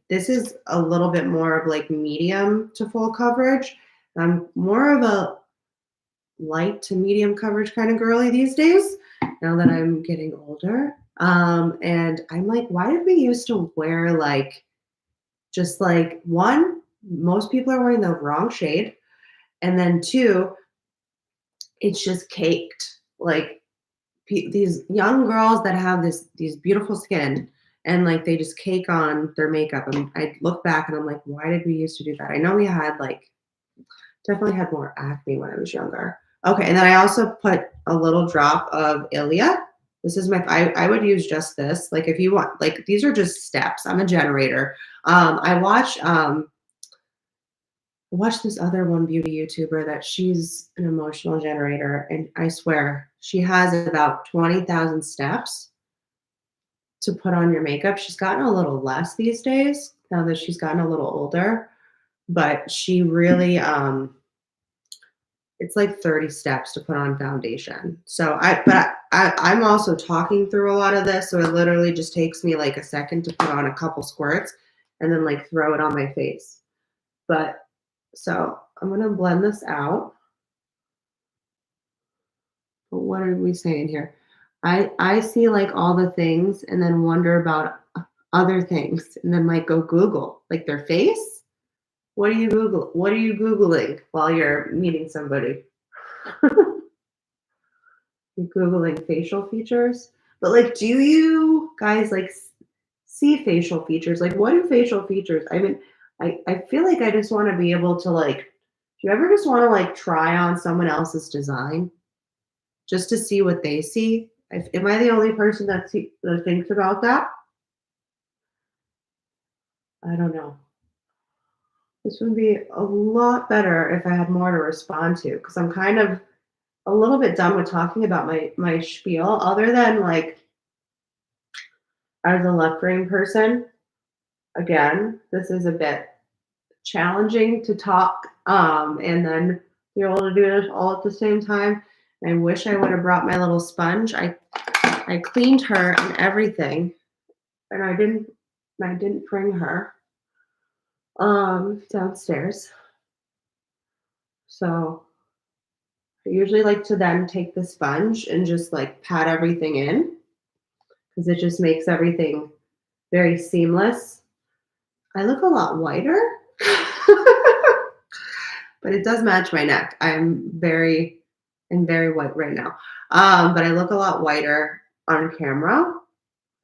This is a little bit more of like medium to full coverage. I'm more of a light to medium coverage kind of girly these days, now that I'm getting older. And I'm like, why did we used to wear like, just like, one, most people are wearing the wrong shade. And then two, it's just caked. Like, these young girls that have these beautiful skin, and like they just cake on their makeup, and I look back and I'm like, why did we used to do that? I know we had like, definitely had more acne when I was younger. Okay, and then I also put a little drop of Ilia. This is my, I would use just this. Like, if you want, like, these are just steps. I'm a generator. I watch this other one beauty YouTuber that she's an emotional generator, and I swear she has about 20,000 steps to put on your makeup. She's gotten a little less these days now that she's gotten a little older, but she really it's like 30 steps to put on foundation. So I'm also talking through a lot of this, so it literally just takes me like a second to put on a couple squirts and then like throw it on my face. But so I'm gonna blend this out. But what are we saying here? I see like all the things and then wonder about other things and then like go Google like their face. What do you Google? What are you Googling while you're meeting somebody? You're Googling facial features. But like, do you guys like see facial features? Like, what do facial features? I mean, I feel like I just want to be able to like, do you ever just want to like try on someone else's design just to see what they see? Am I the only person that thinks about that? I don't know. This would be a lot better if I had more to respond to, because I'm kind of a little bit done with talking about my spiel. Other than like, as a left brain person, again, this is a bit challenging to talk, and then be able to do this all at the same time. I wish I would have brought my little sponge. I cleaned her and everything, and I didn't bring her downstairs. So I usually like to then take the sponge and just like pat everything in, because it just makes everything very seamless. I look a lot whiter, but it does match my neck. I'm very white right now. But I look a lot whiter on camera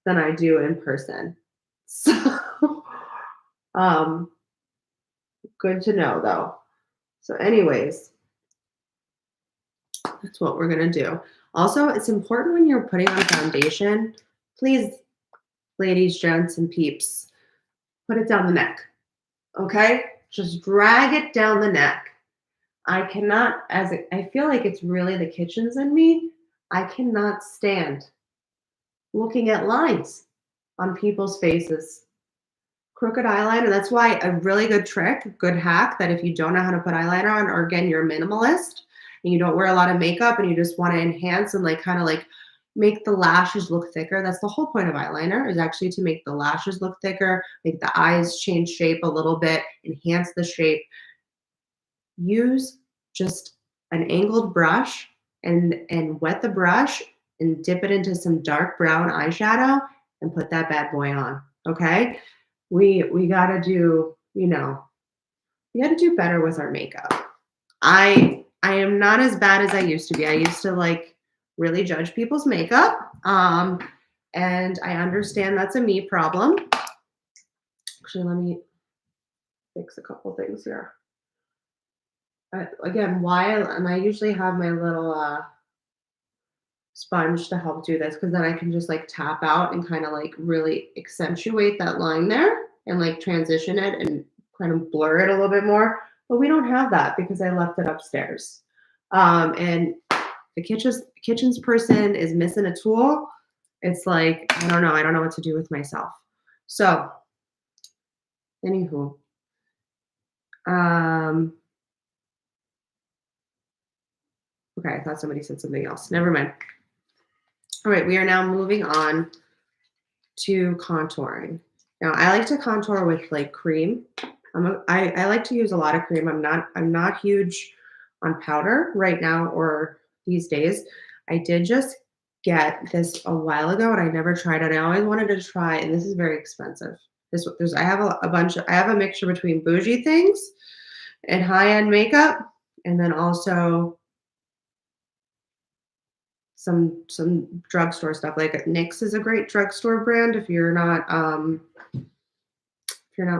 than I do in person. So, um, good to know though. So, anyways, that's what we're gonna do. Also, it's important when you're putting on foundation, please, ladies, gents, and peeps, put it down the neck. Okay? Just drag it down the neck. I cannot, I feel like it's really the kitchens in me. I cannot stand looking at lines on people's faces. crooked eyeliner. That's why a really good trick, good hack that if you don't know how to put eyeliner on, or again, you're a minimalist and you don't wear a lot of makeup and you just want to enhance and like kind of like make the lashes look thicker. That's the whole point of eyeliner is actually to make the lashes look thicker, make the eyes change shape a little bit, enhance the shape. Use just an angled brush and wet the brush and dip it into some dark brown eyeshadow and put that bad boy on. Okay? We gotta do, we gotta do better with our makeup. I am not as bad as I used to be. I used to like really judge people's makeup. And I understand that's a me problem. Actually, let me fix a couple things here. Again, and I usually have my little sponge to help do this because then I can just like tap out and kind of like really accentuate that line there and like transition it and kind of blur it a little bit more. But we don't have that because I left it upstairs. And the kitchen's person is missing a tool. It's like, I don't know. I don't know what to do with myself. So, anywho, okay, I thought somebody said something else. Never mind. All right, we are now moving on to contouring. Now, I like to contour with like cream. I like to use a lot of cream. I'm not huge on powder right now or these days. I did just get this a while ago and I never tried it. I always wanted to try, and this is very expensive. I have I have a mixture between bougie things and high-end makeup, and then also some drugstore stuff. Like NYX is a great drugstore brand if you're not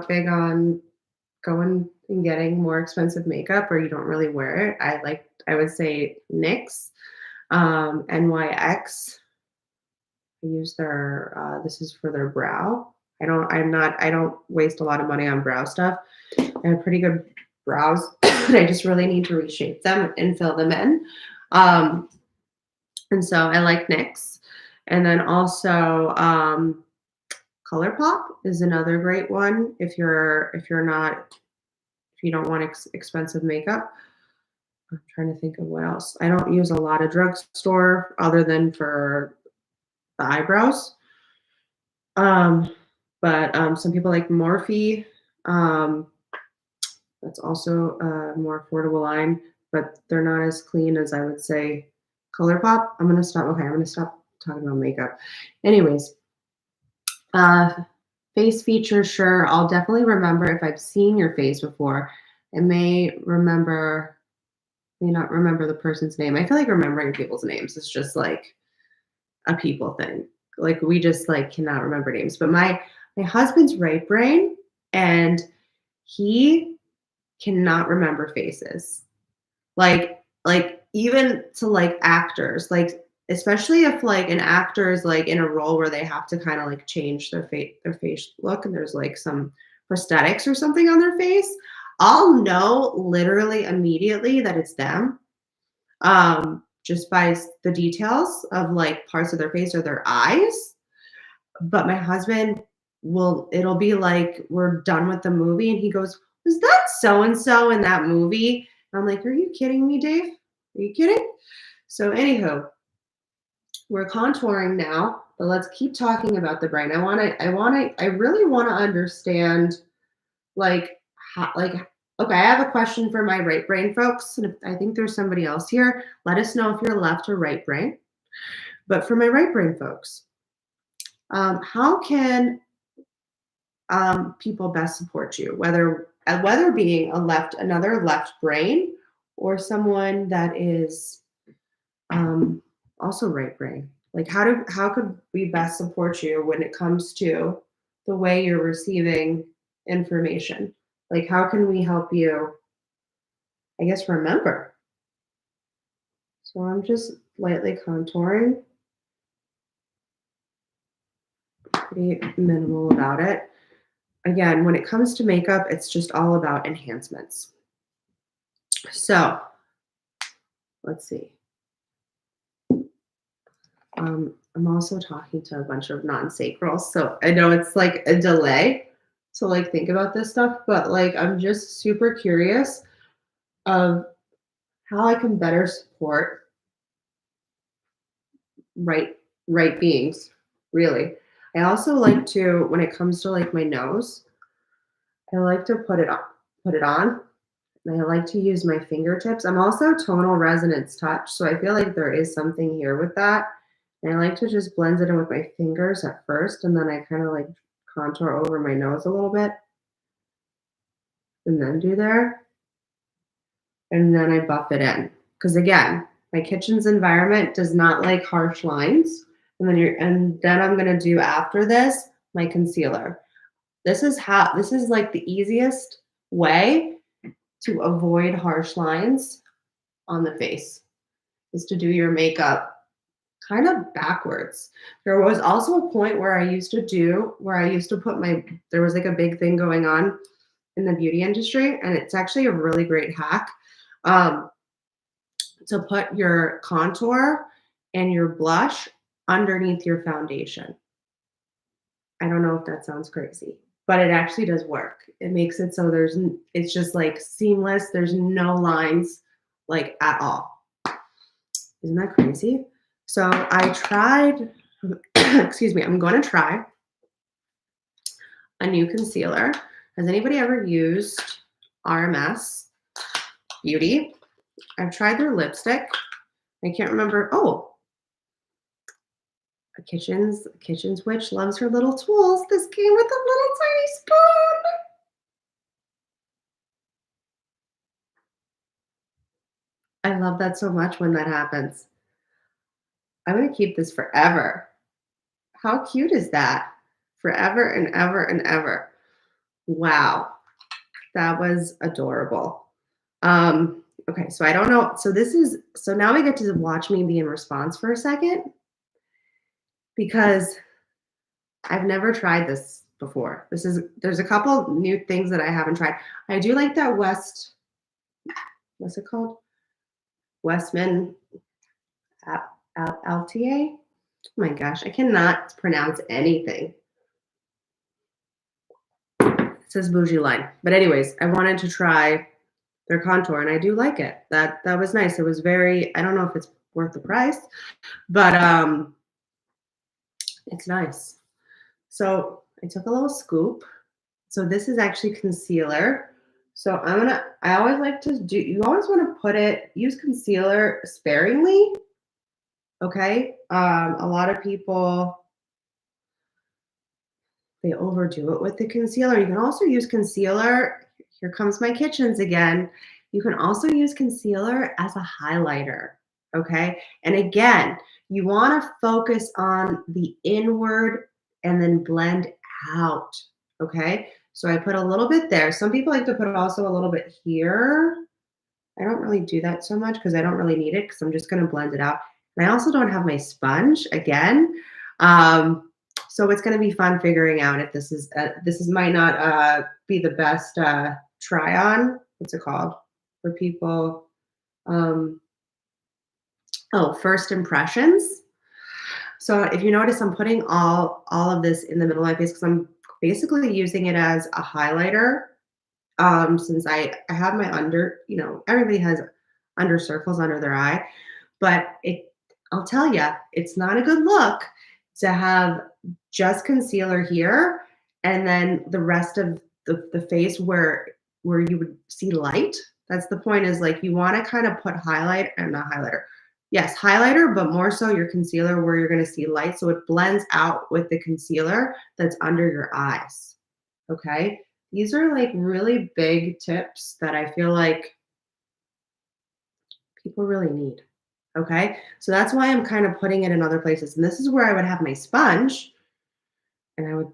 big on going and getting more expensive makeup or you don't really wear it. I would say NYX, NYX. I use their this is for their brow. I don't waste a lot of money on brow stuff. I have pretty good brows. I just really need to reshape them and fill them in. And so I like NYX. And then also ColourPop is another great one if you don't want expensive makeup. I'm trying to think of what else. I don't use a lot of drugstore other than for the eyebrows. But some people like Morphe. That's also a more affordable line, but they're not as clean as I would say ColourPop. I'm gonna stop. Okay, I'm gonna stop talking about makeup. Anyways, face features, sure. I'll definitely remember if I've seen your face before. I may not remember the person's name. I feel like remembering people's names is just like a people thing. Like we just like cannot remember names. But my husband's right brain, and he cannot remember faces. Like even to like actors, like especially if like an actor is like in a role where they have to kind of like change their face look and there's like some prosthetics or something on their face, I'll know literally immediately that it's them. Just by the details of like parts of their face or their eyes. But my husband it'll be like we're done with the movie and he goes, "Was that so and so in that movie?" And I'm like, "Are you kidding me, Dave? Are you kidding?" So anywho, we're contouring now, but let's keep talking about the brain. I really want to understand like how, like, okay, I have a question for my right brain folks, and if, I think there's somebody else here. Let us know if you're left or right brain. But for my right brain folks, how can people best support you? Whether being another left brain, or someone that is also right brain. Like how could we best support you when it comes to the way you're receiving information? Like how can we help you, I guess, remember? So I'm just lightly contouring, pretty minimal about it. Again, when it comes to makeup, it's just all about enhancements. So let's see. I'm also talking to a bunch of non-sacrals, so I know it's like a delay. to like think about this stuff, but like I'm just super curious of how I can better support right right beings, really. I also like to, when it comes to like my nose, I like to put it on, and I like to use my fingertips. I'm also tonal resonance touch, so I feel like there is something here with that. And I like to just blend it in with my fingers at first, and then I kind of like contour over my nose a little bit, and then do there, and then I buff it in. Because again, my kitchen's environment does not like harsh lines. And then I'm gonna do after this my concealer. This is like the easiest way to avoid harsh lines on the face, is to do your makeup kind of backwards. There was also a point where I used to put my, there was like a big thing going on in the beauty industry, and it's actually a really great hack, um, to put your contour and your blush underneath your foundation. I don't know if that sounds crazy, but it actually does work. It makes it so it's just like seamless. There's no lines like at all. Isn't that crazy? So I tried, excuse me, I'm going to try a new concealer. Has anybody ever used RMS Beauty? I've tried their lipstick. I can't remember. Oh, a kitchen's witch loves her little tools. This came with a little tiny spoon. I love that so much when that happens. I'm gonna keep this forever. How cute is that? Forever and ever and ever. Wow, that was adorable. Okay, so I don't know. So now we get to watch me be in response for a second, because I've never tried this before. There's a couple new things that I haven't tried. I do like that what's it called? Westman LTA. Oh my gosh, I cannot pronounce anything. It says bougie line. But anyways, I wanted to try their contour, and I do like it. That was nice. It was very, I don't know if it's worth the price, but it's nice. So I took a little scoop. So this is actually concealer. So I always like to do, you always want to use concealer sparingly. Okay. A lot of people, they overdo it with the concealer. You can also use concealer. Here comes my kitchens again. You can also use concealer as a highlighter. Okay. And again, you want to focus on the inward and then blend out. Okay. So I put a little bit there. Some people like to put also a little bit here. I don't really do that so much because I don't really need it, because I'm just going to blend it out. And I also don't have my sponge again. So it's going to be fun figuring out if this is might not be the best try on. What's it called for people? Um, oh, first impressions. So if you notice, I'm putting all of this in the middle of my face because I'm basically using it as a highlighter. Since I have my under, everybody has under circles under their eye, but I'll tell you, it's not a good look to have just concealer here and then the rest of the face where you would see light. That's the point, is like you want to kind of put highlight, and not highlighter. Yes, highlighter, but more so your concealer where you're going to see light, so it blends out with the concealer that's under your eyes. Okay? These are like really big tips that I feel like people really need. Okay? So that's why I'm kind of putting it in other places. And this is where I would have my sponge and I would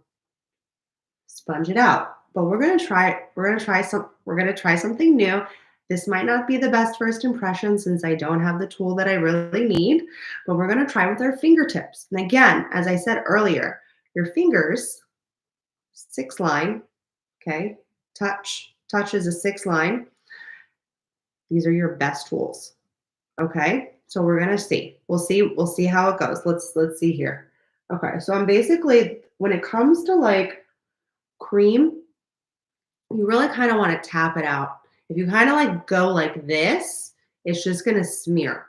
sponge it out. But we're going to try something new. This might not be the best first impression since I don't have the tool that I really need, but we're going to try with our fingertips. And again, as I said earlier, your fingers, 6 line, okay? Touch is a 6 line. These are your best tools. Okay? So we're going to see. We'll see how it goes. Let's see here. Okay. So I'm basically, when it comes to like cream, You really kind of want to tap it out. If you kind of like go like this, it's just going to smear.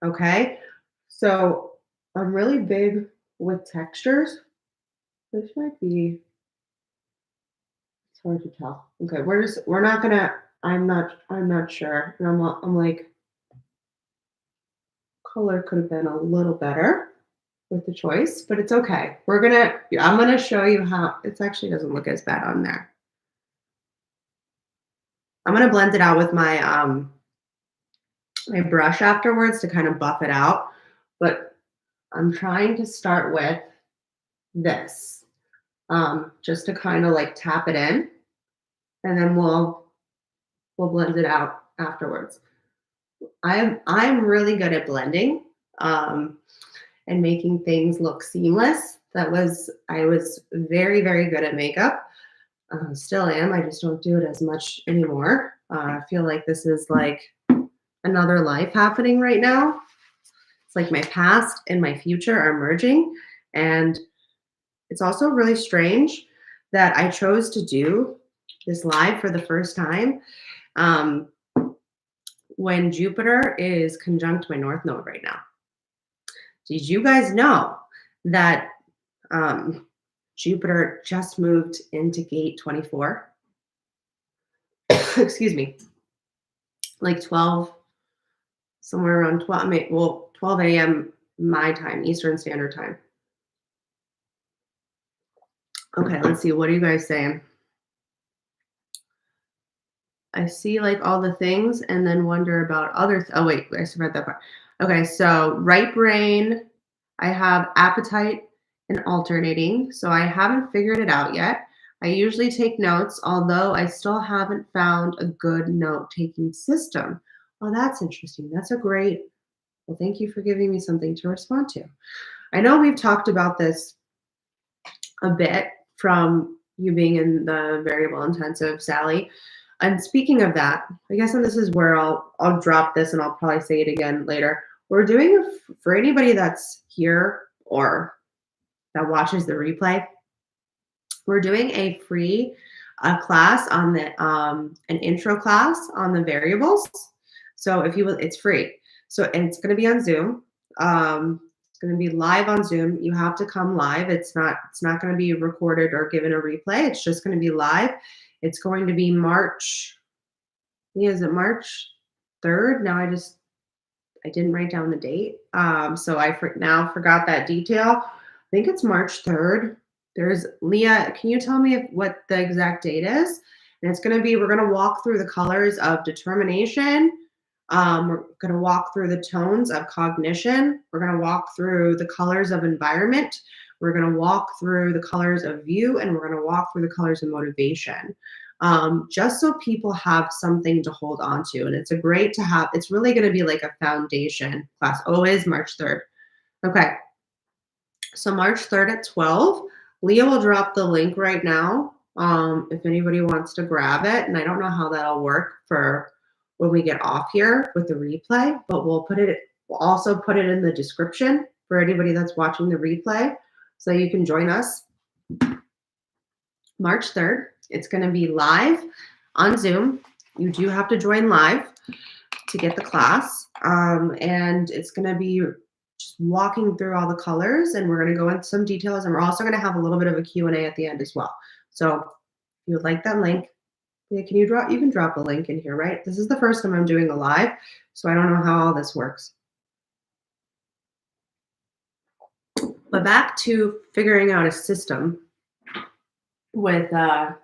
Okay. So I'm really big with textures. This might be, it's hard to tell. Okay. We're not going to, I'm not sure. And I'm like, color could have been a little better with the choice, but it's okay. I'm going to show you how it actually doesn't look as bad on there. I'm going to blend it out with my brush afterwards to kind of buff it out. But I'm trying to start with this, just to kind of like tap it in, and then we'll blend it out afterwards. I'm really good at blending, and making things look seamless. I was very very good at makeup. Still am. I just don't do it as much anymore. I feel like this is like another life happening right now. It's like my past and my future are merging. And it's also really strange that I chose to do this live for the first time, um, when Jupiter is conjunct my North Node right now. Did you guys know that Jupiter just moved into gate 24? Excuse me, like 12, somewhere around 12, 12 a.m. my time, Eastern Standard Time. Okay, let's see. What are you guys saying? I see like all the things and then wonder about other. Oh wait, I read that part. Okay, so right brain, I have appetite and alternating. So I haven't figured it out yet. I usually take notes, although I still haven't found a good note taking system. Oh, that's interesting. That's a great. Well, thank you for giving me something to respond to. I know we've talked about this a bit from you being in the variable intensive, Sally. And speaking of that, I guess, and this is where I'll drop this and I'll probably say it again later. We're doing for anybody that's here or that watches the replay. We're doing a free class on the an intro class on the variables. So if you will, it's free. So and it's going to be on Zoom. It's going to be live on Zoom. You have to come live. It's not going to be recorded or given a replay. It's just going to be live. It's going to be March. Yeah, is it March 3rd? Now I didn't write down the date. So I now forgot that detail. I think it's March 3rd. There's Leah. Can you tell me what the exact date is? And we're going to walk through the colors of determination. We're going to walk through the tones of cognition. We're going to walk through the colors of environment. We're going to walk through the colors of view, and we're going to walk through the colors of motivation. Just so people have something to hold on to. And it's it's really going to be like a foundation class. Oh, it is March 3rd. Okay. So March 3rd at 12. Leah will drop the link right now, if anybody wants to grab it. And I don't know how that'll work for when we get off here with the replay, but we'll also put it in the description for anybody that's watching the replay so you can join us. March 3rd. It's going to be live on Zoom. You do have to join live to get the class. And it's going to be just walking through all the colors, and we're going to go into some details, and we're also going to have a little bit of a Q&A at the end as well. So if you would like that link, you can drop a link in here, right? This is the first time I'm doing a live, so I don't know how all this works. But back to figuring out a system with, do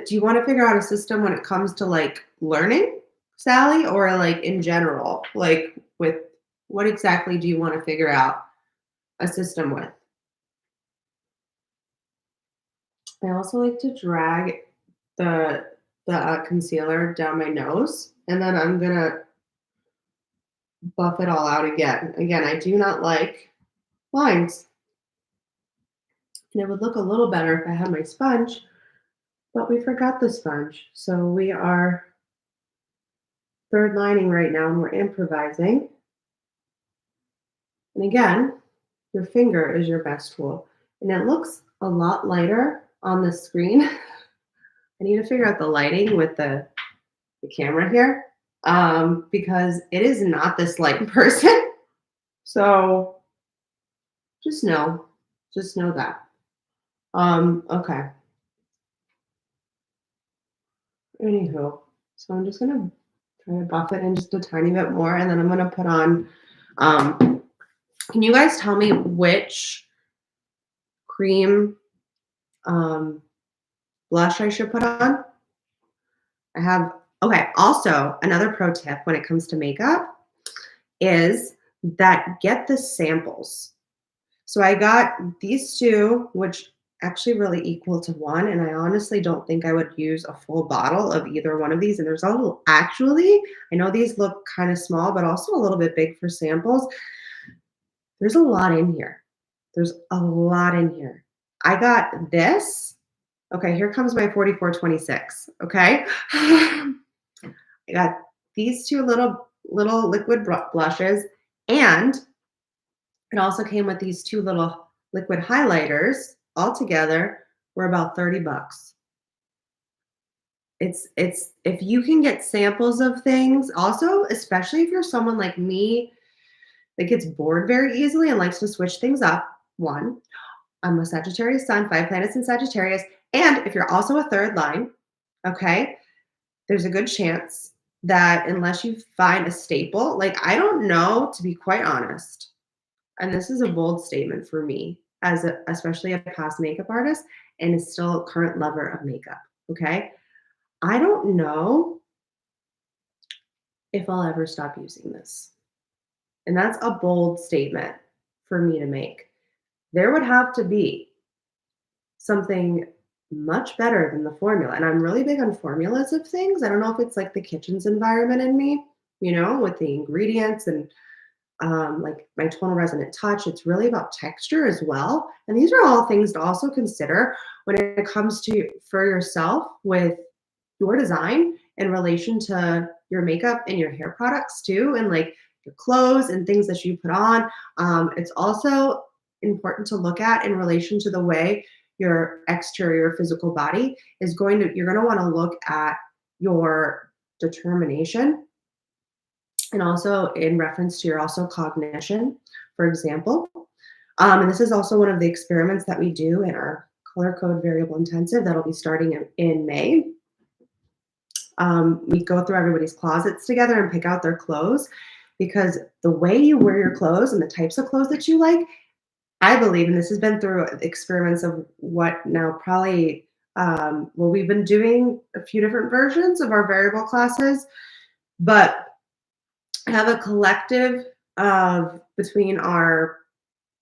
you want to figure out a system when it comes to like learning, Sally, or like in general? Like with what exactly do you want to figure out a system with? I also like to drag the concealer down my nose, and then I'm gonna buff it all out again. Again, I do not like lines. And it would look a little better if I had my sponge, but we forgot the sponge. So we are third lining right now, and we're improvising. And again, your finger is your best tool. And it looks a lot lighter on the screen. I need to figure out the lighting with the camera here, because it is not this light in person. So just know, just know that. Okay. Anywho, so I'm just gonna try to buff it in just a tiny bit more, and then I'm gonna put on. Um, can you guys tell me which cream um, blush I should put on? I have. Okay. Also, another pro tip when it comes to makeup is that get the samples. So I got these two, which actually really equal to one, and I honestly don't think I would use a full bottle of either one of these. And there's a little, actually, I know these look kind of small, but also a little bit big for samples. There's a lot in here. There's a lot in here. I got this. Okay, here comes my 4426. Okay. I got these two little liquid blushes, and it also came with these two little liquid highlighters. All together were about 30 bucks. It's if you can get samples of things, also, especially if you're someone like me that gets bored very easily and likes to switch things up. One, I'm a Sagittarius sun, 5 planets in Sagittarius. And if you're also a third line, okay, there's a good chance that unless you find a staple, like I don't know, to be quite honest, and this is a bold statement for me as especially a past makeup artist and is still a current lover of makeup. Okay. I don't know if I'll ever stop using this. And that's a bold statement for me to make. There would have to be something much better than the formula. And I'm really big on formulas of things. I don't know if it's like the kitchen's environment in me, with the ingredients and like my tonal resonant touch. It's really about texture as well. And these are all things to also consider when it comes to for yourself with your design in relation to your makeup and your hair products too, and like your clothes and things that you put on. It's also important to look at in relation to the way your exterior physical body is you're going to want to look at your determination, and also in reference to your also cognition, for example. And this is also one of the experiments that we do in our color code variable intensive that'll be starting in May. We go through everybody's closets together and pick out their clothes, because the way you wear your clothes and the types of clothes that you like, I believe, and this has been through experiments of what now probably, well, we've been doing a few different versions of our variable classes, but have a collective of between our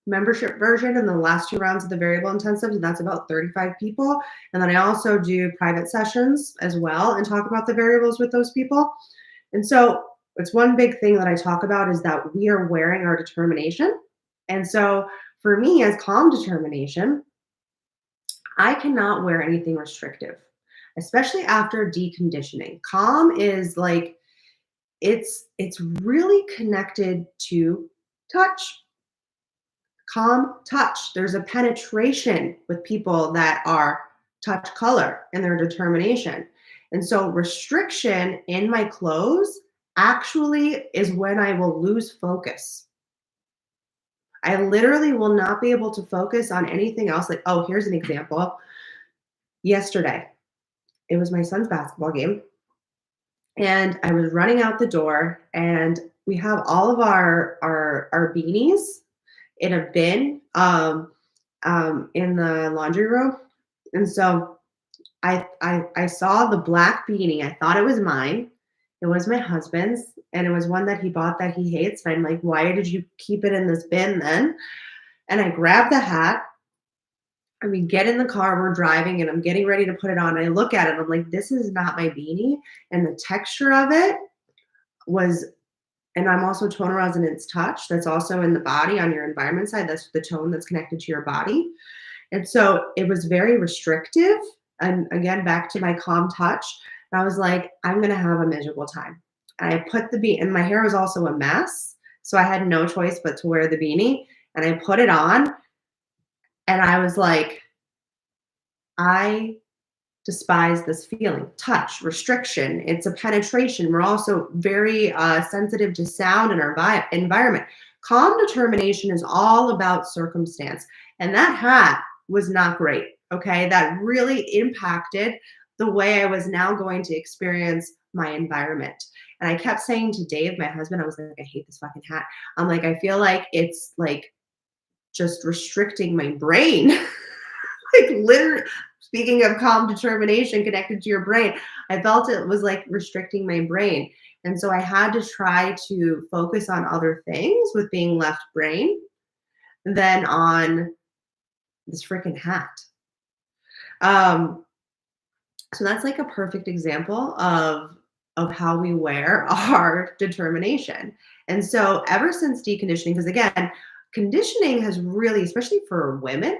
membership version and the last 2 rounds of the variable intensives, and that's about 35 people. And then I also do private sessions as well and talk about the variables with those people. And so it's one big thing that I talk about is that we are wearing our determination. And so for me, as calm determination, I cannot wear anything restrictive, especially after deconditioning. Calm is like it's really connected to touch. Calm touch. There's a penetration with people that are touch color in their determination. And so restriction in my clothes actually is when I will lose focus. I literally will not be able to focus on anything else. Like, oh, here's an example. Yesterday, it was my son's basketball game, and I was running out the door, and we have all of our beanies in a bin in the laundry room. And so I saw the black beanie. I thought it was mine. It was my husband's, and it was one that he bought that he hates. And I'm like, why did you keep it in this bin then? And I grabbed the hat, and we get in the car, we're driving, and I'm getting ready to put it on. And I look at it, I'm like, this is not my beanie. And the texture of it was, and I'm also tonal resonance touch. That's also in the body on your environment side. That's the tone that's connected to your body. And so it was very restrictive. And again, back to my calm touch. And I was like, I'm going to have a miserable time. And I put the beanie, and my hair was also a mess. So I had no choice but to wear the beanie. And I put it on, and I was like, I despise this feeling. Touch, restriction, it's a penetration. We're also very sensitive to sound in our environment. Calm determination is all about circumstance. And that hat was not great. Okay. That really impacted the way I was now going to experience my environment. And I kept saying to Dave, my husband, I was like, I hate this fucking hat. I'm like, I feel like it's like just restricting my brain. Like literally, speaking of calm determination connected to your brain, I felt it was like restricting my brain. And so I had to try to focus on other things with being left brain than on this freaking hat. Um, so that's like a perfect example of how we wear our determination. And so ever since deconditioning, because again, conditioning has really, especially for women,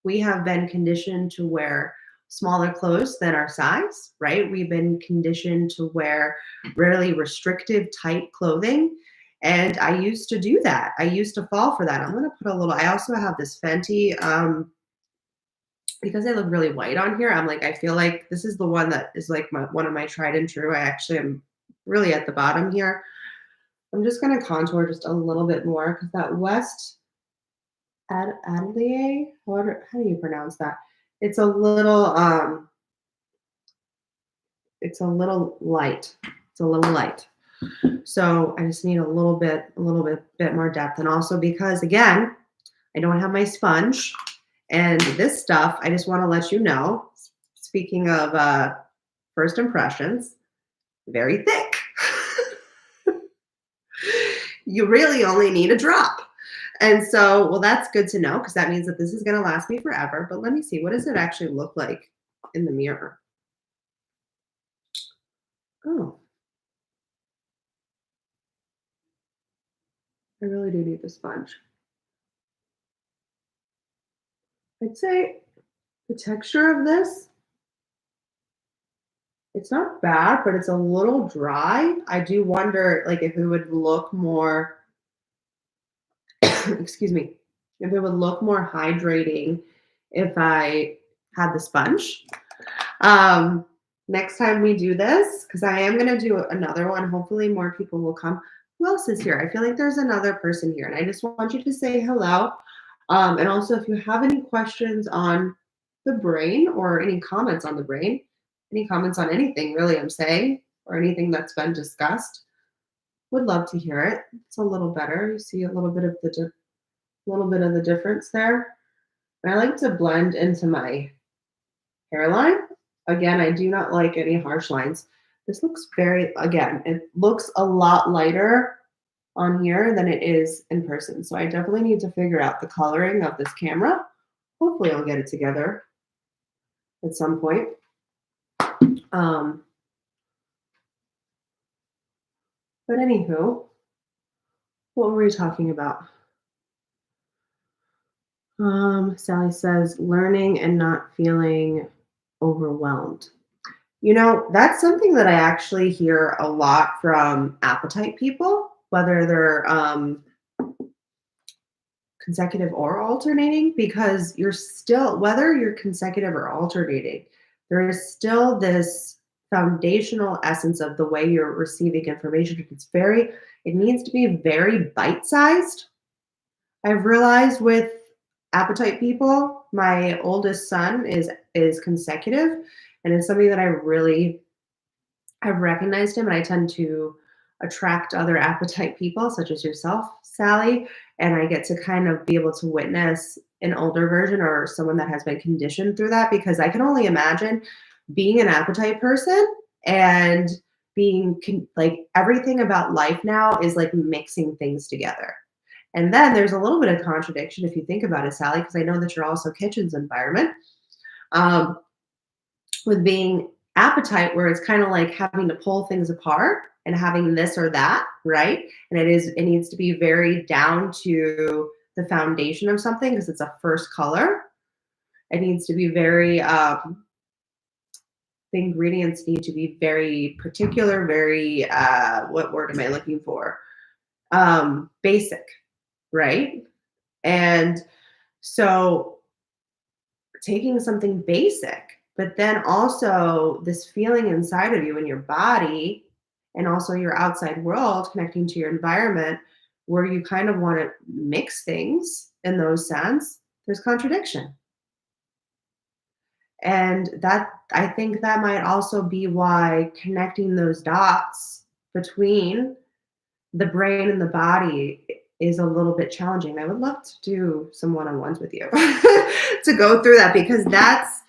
we have been conditioned to wear smaller clothes than our size, right? We've been conditioned to wear really restrictive, tight clothing. And I used to do that. I used to fall for that. I'm going to put a little, I also have this Fenty, because I look really white on here. I'm like, I feel like this is the one that is like one of my tried and true. I actually am really at the bottom here. I'm just going to contour just a little bit more because that West Adelaide, how do you pronounce that? It's a little it's a little light. It's a little light. So I just need a little bit more depth. And also because again, I don't have my sponge and this stuff, I just want to let you know, speaking of first impressions, very thick. You really only need a drop. And so, well, that's good to know because that means that this is going to last me forever. But let me see, what does it actually look like in the mirror? Oh, I really do need the sponge. I'd say the texture of this, it's not bad, but it's a little dry. I do wonder, like, if it would look more, excuse me, if it would look more hydrating if I had the sponge. Um, Next time we do this, because I am going to do another one, hopefully more people will come. Who else is here? I feel like there's another person here, and I just want you to say hello. And also, if you have any questions on the brain or any comments on the brain, any comments on anything really I'm saying, or anything that's been discussed, would love to hear it. It's a little better. You see a little bit of the difference there. And I like to blend into my hairline. Again, I do not like any harsh lines. This looks again, it looks a lot lighter on here than it is in person. So I definitely need to figure out the coloring of this camera. Hopefully I'll get it together at some point. Um, but anywho, what were we talking about? Sally says learning and not feeling overwhelmed. You know, that's something that I actually hear a lot from appetite people, whether they're consecutive or alternating, because you're still, whether you're consecutive or alternating, there is still this foundational essence of the way you're receiving information. It needs to be very bite sized. I've realized with appetite people, my oldest son is consecutive, and it's something that I've recognized him, and I tend to attract other appetite people, such as yourself, Sally. And I get to kind of be able to witness an older version or someone that has been conditioned through that because I can only imagine being an appetite person and like everything about life now is like mixing things together. And then there's a little bit of contradiction if you think about it, Sally, because I know that you're also kitchen's environment. Um, with being appetite where it's kind of like having to pull things apart and having this or that, right? And it needs to be very down to the foundation of something because it's a first color. It needs to be very the ingredients need to be very particular, very what word am I looking for? Basic, right? And so taking something basic, but then also this feeling inside of you in your body and also your outside world connecting to your environment where you kind of want to mix things in those sense, there's contradiction. And that I think that might also be why connecting those dots between the brain and the body is a little bit challenging. I would love to do some one-on-ones with you to go through that because that's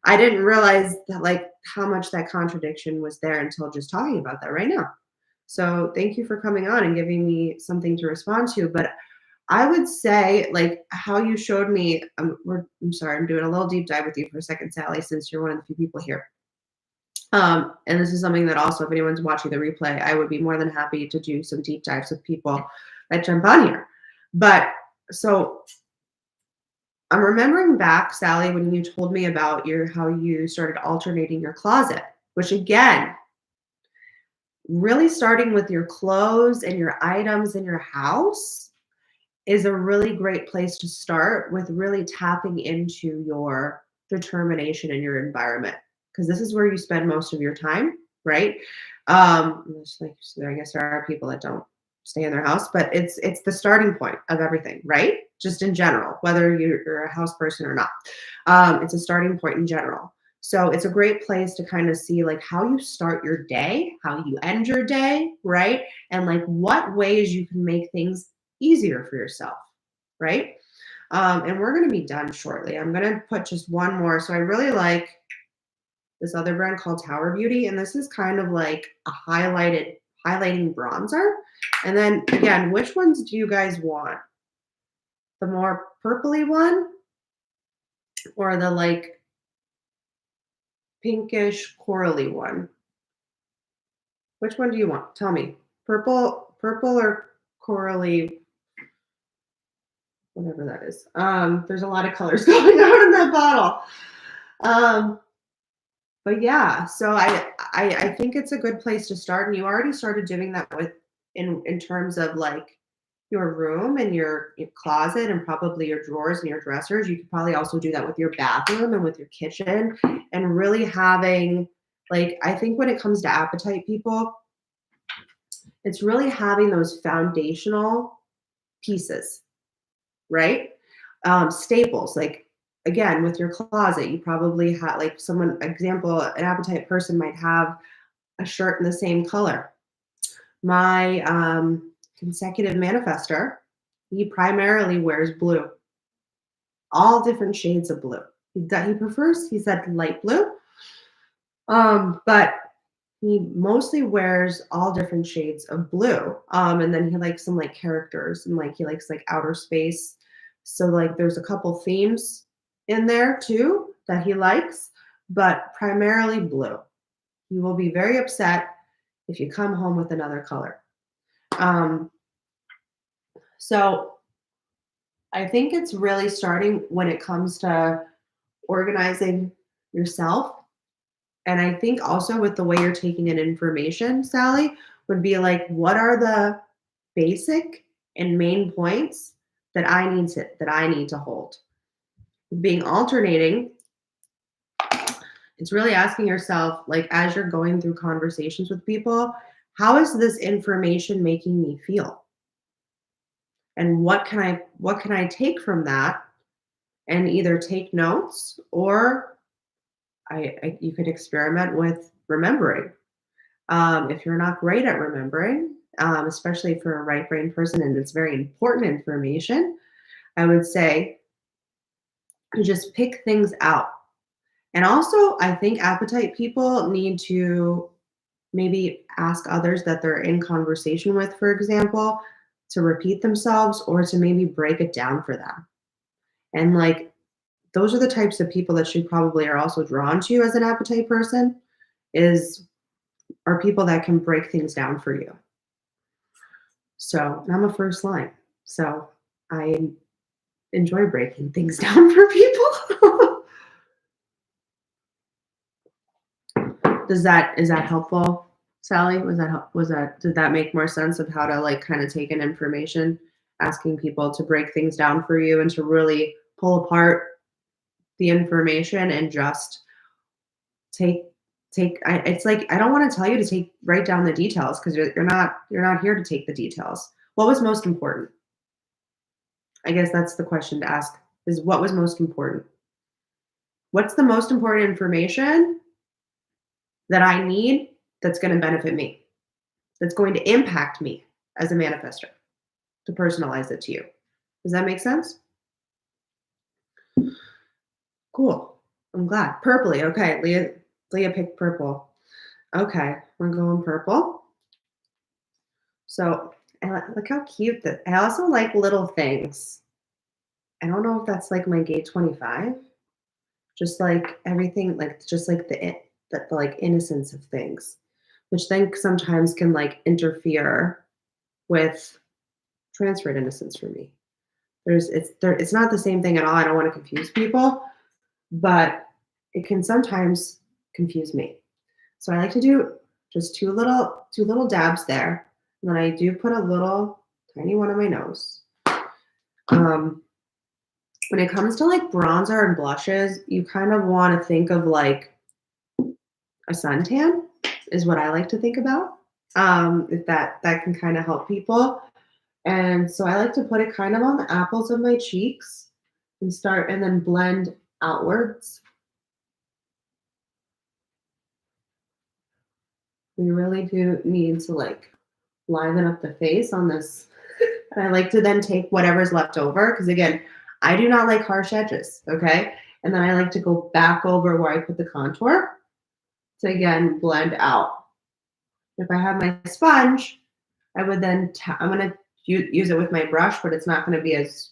I didn't realize that like how much that contradiction was there until just talking about that right now. So thank you for coming on and giving me something to respond to. But I would say like how you showed me. I'm sorry, I'm doing a little deep dive with you for a second, Sally, since you're one of the few people here. And this is something that also, if anyone's watching the replay, I would be more than happy to do some deep dives with people that jump on here. But so I'm remembering back, Sally, when you told me about your how you started alternating your closet, which again, really starting with your clothes and your items in your house is a really great place to start with really tapping into your determination in your environment because this is where you spend most of your time, right? It's like I guess there are people that don't stay in their house, but it's the starting point of everything, right? Just in general, whether you're a house person or not, it's a starting point in general. So it's a great place to kind of see like how you start your day, how you end your day, right? And like what ways you can make things easier for yourself, right? And we're going to be done shortly. I'm going to put just one more. So I really like this other brand called Tower Beauty, and this is kind of like a highlighting bronzer. And then again, which ones do you guys want? The more purpley one or the like pinkish corally one? Which one do you want? Tell me. Purple or corally, whatever that is. There's a lot of colors going on in that bottle. Um, but yeah, so I think it's a good place to start, and you already started doing that with in terms of like your room and your closet and probably your drawers and your dressers. You could probably also do that with your bathroom and with your kitchen and really having like I think when it comes to appetite people, it's really having those foundational pieces, right? Staples, like again, with your closet, you probably have like someone, example, an appetite person might have a shirt in the same color. My consecutive manifester, he primarily wears blue, all different shades of blue. He prefers, he said, light blue, but he mostly wears all different shades of blue. And then he likes some like characters and like he likes like outer space. So like there's a couple themes in there too that he likes, but primarily blue. He will be very upset if you come home with another color. Um, so I think it's really starting when it comes to organizing yourself. And I think also with the way you're taking in information, Sally, would be like, what are the basic and main points that I need to hold? Being alternating, it's really asking yourself, like as you're going through conversations with people, how is this information making me feel? And what can I take from that and either take notes or you could experiment with remembering. If you're not great at remembering, especially for a right brain person, and it's very important information, I would say you just pick things out. And also, I think appetite people need to maybe ask others that they're in conversation with, for example, to repeat themselves or to maybe break it down for them. And like, those are the types of people that you probably are also drawn to as an appetite person is are people that can break things down for you. So, and I'm a first line. So I enjoy breaking things down for people. Is that helpful, Sally? Did that make more sense of how to like kind of take in information, asking people to break things down for you and to really pull apart the information and just take it's like I don't want to tell you to write down the details because you're not here to take the details. What was most important? I guess that's the question to ask is what was most important? What's the most important information that I need that's going to benefit me? That's going to impact me as a manifestor to personalize it to you. Does that make sense? Cool. I'm glad. Purpley. Okay. Leah picked purple. Okay. We're going purple. So look how cute that. I also like little things. I don't know if that's like my gate 25. Just like everything, like just like the like innocence of things, which then sometimes can like interfere with transferred innocence for me. It's not the same thing at all. I don't want to confuse people, but it can sometimes confuse me. So I like to do just two little dabs there. And then I do put a little tiny one on my nose. When it comes to like bronzer and blushes, you kind of want to think of like a suntan is what I like to think about. If that can kind of help people. And so I like to put it kind of on the apples of my cheeks and then blend outwards. We really do need to like liven up the face on this. And I like to then take whatever's left over because again, I do not like harsh edges, okay? And then I like to go back over where I put the contour to again blend out. If I have my sponge, I would then I'm gonna use it with my brush, but it's not gonna be as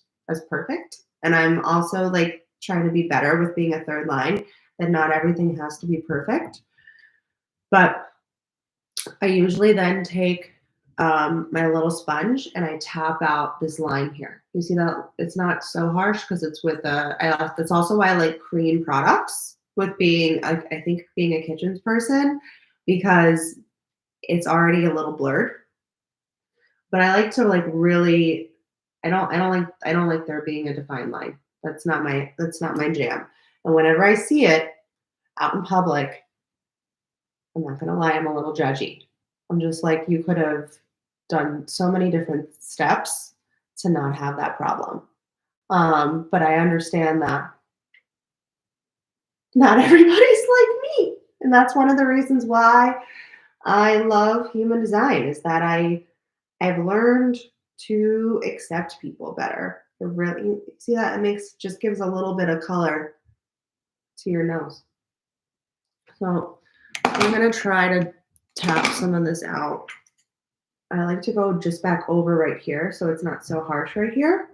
perfect. And I'm also like trying to be better with being a third line, that not everything has to be perfect. But I usually then take my little sponge and I tap out this line here. You see that it's not so harsh because it's with that's also why I like cream products with being, I think being a kitchens person, because it's already a little blurred. But I like to like really, I don't like there being a defined line. That's not my jam. And whenever I see it out in public, I'm not gonna lie, I'm a little judgy. I'm just like, you could have done so many different steps to not have that problem. But I understand that not everybody's like me. And that's one of the reasons why I love human design is that I've learned to accept people better. It really see that it just gives a little bit of color to your nose. So I'm gonna try to tap some of this out. I like to go just back over right here so it's not so harsh right here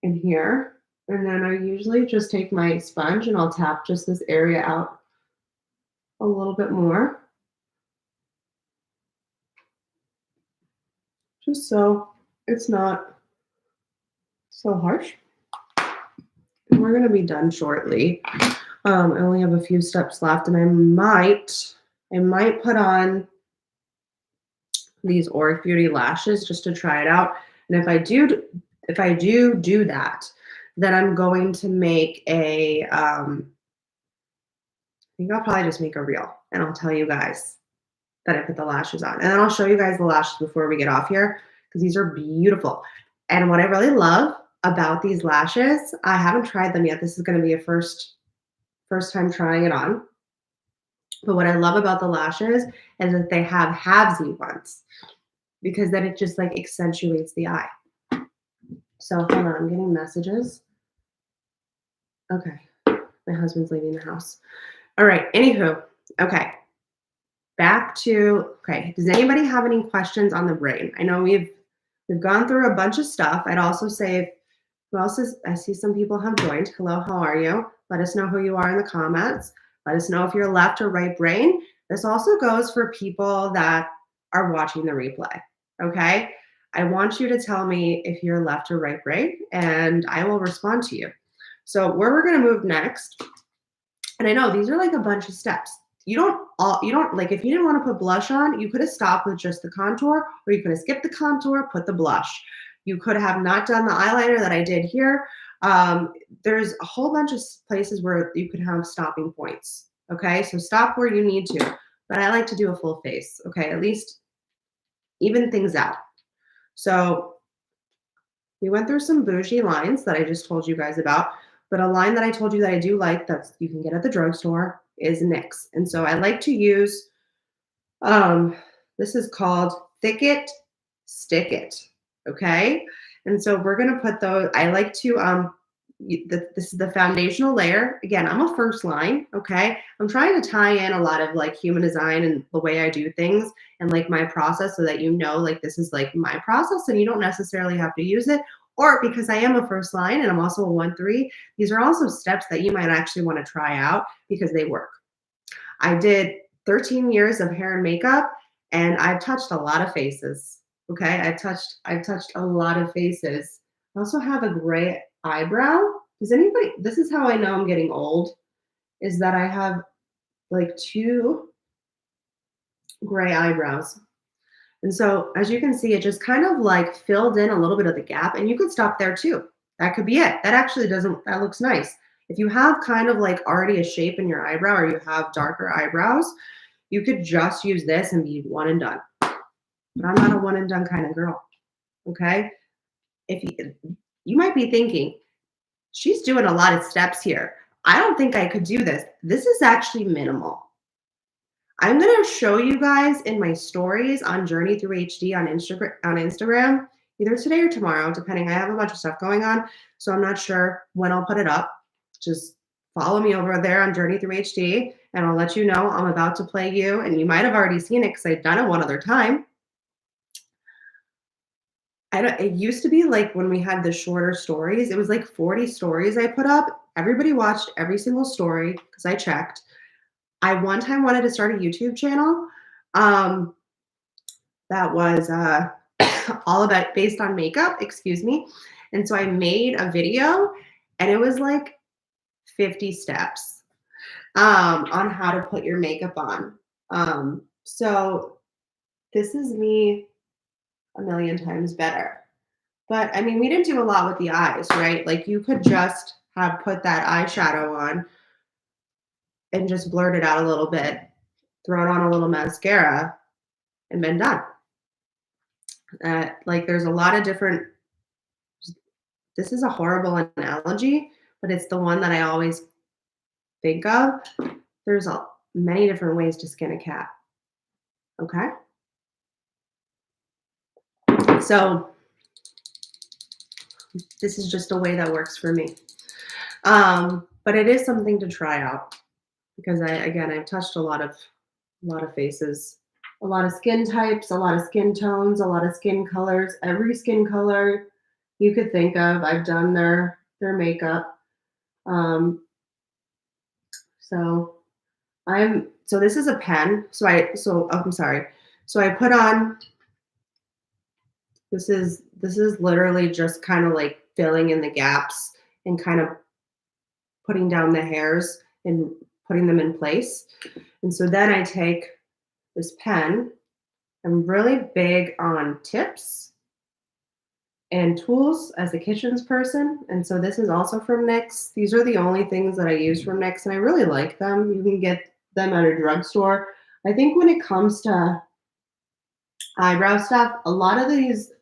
and here. And then I usually just take my sponge and I'll tap just this area out a little bit more. Just so it's not so harsh. And we're gonna be done shortly. I only have a few steps left and I might put on these Auric Beauty lashes just to try it out. And if I do that, then I'm going to make I think I'll probably just make a reel and I'll tell you guys that I put the lashes on. And then I'll show you guys the lashes before we get off here because these are beautiful. And what I really love about these lashes, I haven't tried them yet. This is going to be a first time trying it on. But what I love about the lashes is that they have halvesy ones because then it just like accentuates the eye. So hold on, I'm getting messages. Okay, my husband's leaving the house. All right, anywho, okay. Back to, okay, does anybody have any questions on the brain? I know we've gone through a bunch of stuff. I'd also say, I see some people have joined. Hello, how are you? Let us know who you are in the comments. Let us know if you're left or right brain. This also goes for people that are watching the replay, okay? I want you to tell me if you're left or right brain, and I will respond to you. So where we're gonna move next, and I know these are like a bunch of steps. You don't like, if you didn't want to put blush on, you could have stopped with just the contour, or you could have skipped the contour, put the blush. You could have not done the eyeliner that I did here. Um, there's a whole bunch of places where you could have stopping points. Okay, so stop where you need to. But I like to do a full face. Okay, at least even things out. So we went through some bougie lines that I just told you guys about, but a line that I told you that I do like that you can get at the drugstore is NYX. And so I like to use um, this is called Thick It, Stick It. Okay. And so we're going to put those, I like to, this is the foundational layer. Again, I'm a first line. Okay. I'm trying to tie in a lot of like human design and the way I do things and like my process so that you know, like, this is like my process and you don't necessarily have to use it. Or because I am a first line and I'm also a 1-3, these are also steps that you might actually want to try out because they work. I did 13 years of hair and makeup and I've touched a lot of faces. Okay? I've touched a lot of faces. I also have a gray eyebrow. Does anybody this is how I know I'm getting old is that I have like two gray eyebrows. And so as you can see, it just kind of like filled in a little bit of the gap and you could stop there too. That could be it. That actually doesn't that looks nice. If you have kind of like already a shape in your eyebrow or you have darker eyebrows, you could just use this and be one and done. But I'm not a one and done kind of girl. Okay. If you might be thinking, she's doing a lot of steps here. I don't think I could do this. This is actually minimal. I'm gonna show you guys in my stories on Journey Through HD on Instagram, either today or tomorrow, depending. I have a bunch of stuff going on, so I'm not sure when I'll put it up. Just follow me over there on Journey Through HD, and I'll let you know I'm about to play you. And you might have already seen it because I've done it one other time. I don't. It used to be like when we had the shorter stories. It was like 40 stories I put up. Everybody watched every single story because I checked. I one time wanted to start a YouTube channel um, that was all about based on makeup, excuse me. And so I made a video and it was like 50 steps on how to put your makeup on. So this is me a million times better. But I mean, we didn't do a lot with the eyes, right? Like you could just have put that eyeshadow on and just blurt it out a little bit, thrown on a little mascara, and been done. Like there's a lot of different. This is a horrible analogy, but it's the one that I always think of. There's many different ways to skin a cat. Okay, so this is just a way that works for me. But it is something to try out because I've touched a lot of faces, a lot of skin types, a lot of skin tones, a lot of skin colors, every skin color you could think of. I've done their makeup. So so this is a pen. I'm sorry. So I put on this is literally just kind of like filling in the gaps and kind of putting down the hairs and putting them in place. And so then I take this pen. I'm really big on tips and tools as a kitchens person. And so this is also from NYX. These are the only things that I use from NYX, and I really like them. You can get them at a drugstore. I think when it comes to eyebrow stuff, a lot of these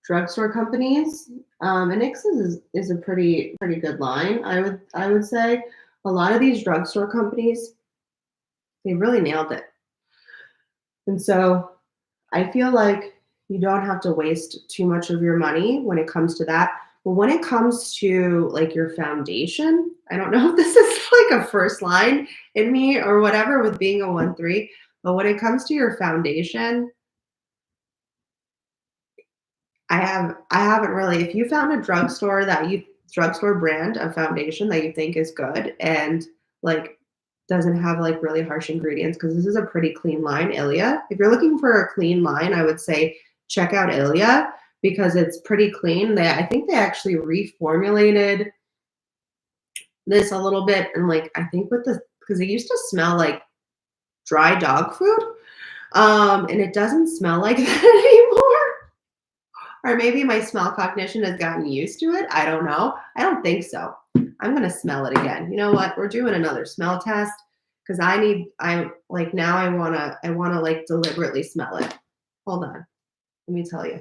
drugstore companies, and NYX is a pretty good line. I would say a lot of these drugstore companies, they really nailed it. And so I feel like you don't have to waste too much of your money when it comes to that. But when it comes to like your foundation, I don't know if this is like a first line in me or whatever with being a 1-3, but when it comes to your foundation, I haven't really. If you found a drugstore brand of foundation that you think is good and like doesn't have like really harsh ingredients, because this is a pretty clean line, Ilia. If you're looking for a clean line, I would say check out Ilia because it's pretty clean. I think they actually reformulated this a little bit, and like I think with the because it used to smell like dry dog food, and it doesn't smell like that anymore. Or maybe my smell cognition has gotten used to it. I don't know. I don't think so. I'm gonna smell it again. You know what? We're doing another smell test because I'm like now I wanna like deliberately smell it. Hold on. Let me tell you.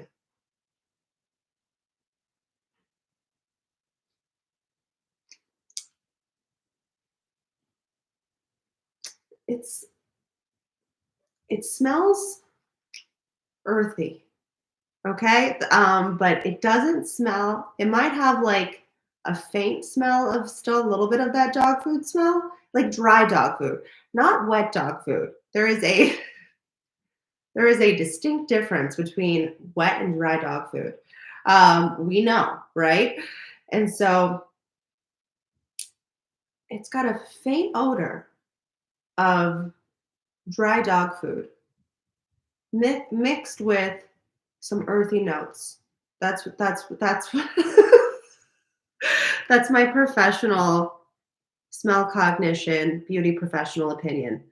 It's it smells earthy. Okay? But it doesn't smell it might have, like, a faint smell of still a little bit of that dog food smell, like dry dog food, not wet dog food. There is a there is a distinct difference between wet and dry dog food. We know, right? And so it's got a faint odor of dry dog food mixed with some earthy notes. That's that's my professional smell cognition beauty professional opinion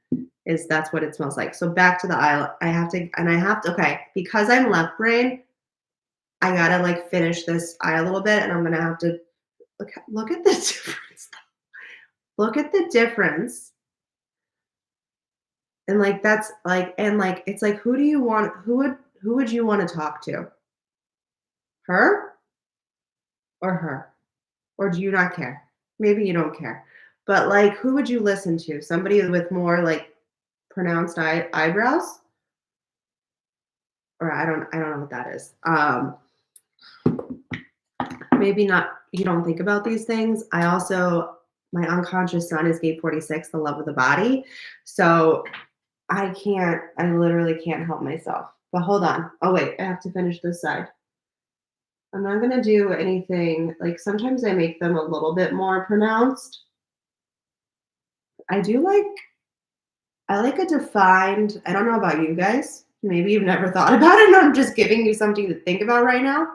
is that's what it smells like. So back to the aisle. I have to okay, because I'm left brain, I gotta like finish this eye a little bit and I'm gonna have to look at the difference. Look at the difference. And like that's like and like it's like who would you want to talk to? Her or her? Or do you not care? Maybe you don't care. But like who would you listen to? Somebody with more like pronounced eyebrows? Or I don't know what that is. Maybe not you don't think about these things. I also my unconscious son is gate 46, the love of the body. So I literally can't help myself. But hold on. Oh wait, I have to finish this side. I'm not gonna do anything like sometimes I make them a little bit more pronounced. I do like I like a defined I don't know about you guys. Maybe you've never thought about it, and I'm just giving you something to think about right now.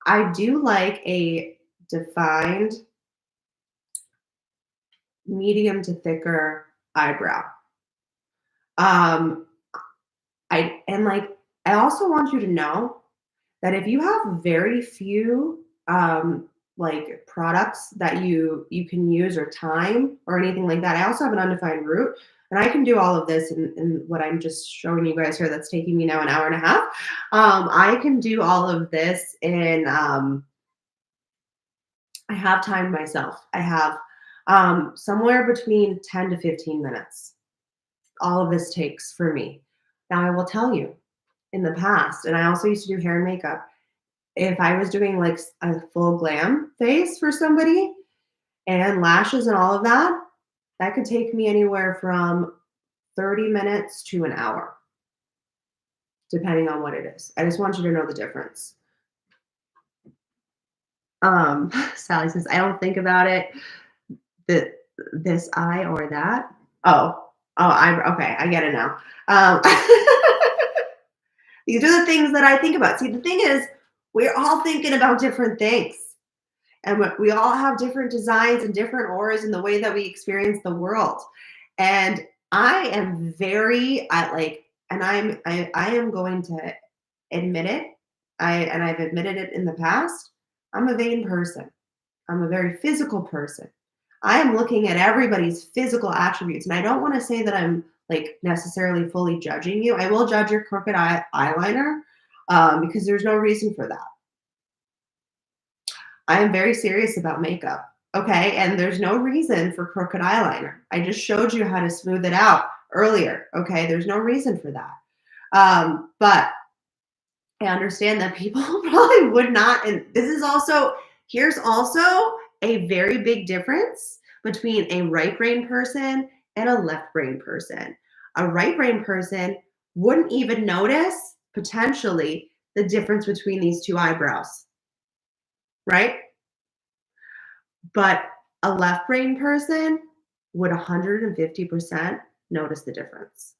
I do like a defined medium to thicker eyebrow. Um, I also want you to know that if you have very few like products that you can use or time or anything like that, I also have an undefined root, and I can do all of this in what I'm just showing you guys here. That's taking me now an hour and a half. I can do all of this in. I have timed myself. I have somewhere between 10 to 15 minutes. All of this takes for me. Now I will tell you in the past, and I also used to do hair and makeup. If I was doing like a full glam face for somebody and lashes and all of that, that could take me anywhere from 30 minutes to an hour, depending on what it is. I just want you to know the difference. Sally says, I don't think about it, that this eye or that. Okay, I get it now. Um, these are the things that I think about. See, the thing is, we're all thinking about different things. And we all have different designs and different auras in the way that we experience the world. And I am very I like and I am going to admit it. I've admitted it in the past. I'm a vain person. I'm a very physical person. I am looking at everybody's physical attributes. And I don't want to say that I'm like necessarily fully judging you. I will judge your crooked eyeliner because there's no reason for that. I am very serious about makeup. Okay. And there's no reason for crooked eyeliner. I just showed you how to smooth it out earlier. Okay. There's no reason for that. But I understand that people probably would not. And here's also a very big difference between a right brain person and a left brain person. A right brain person wouldn't even notice potentially the difference between these two eyebrows, right? But a left brain person would 150% notice the difference.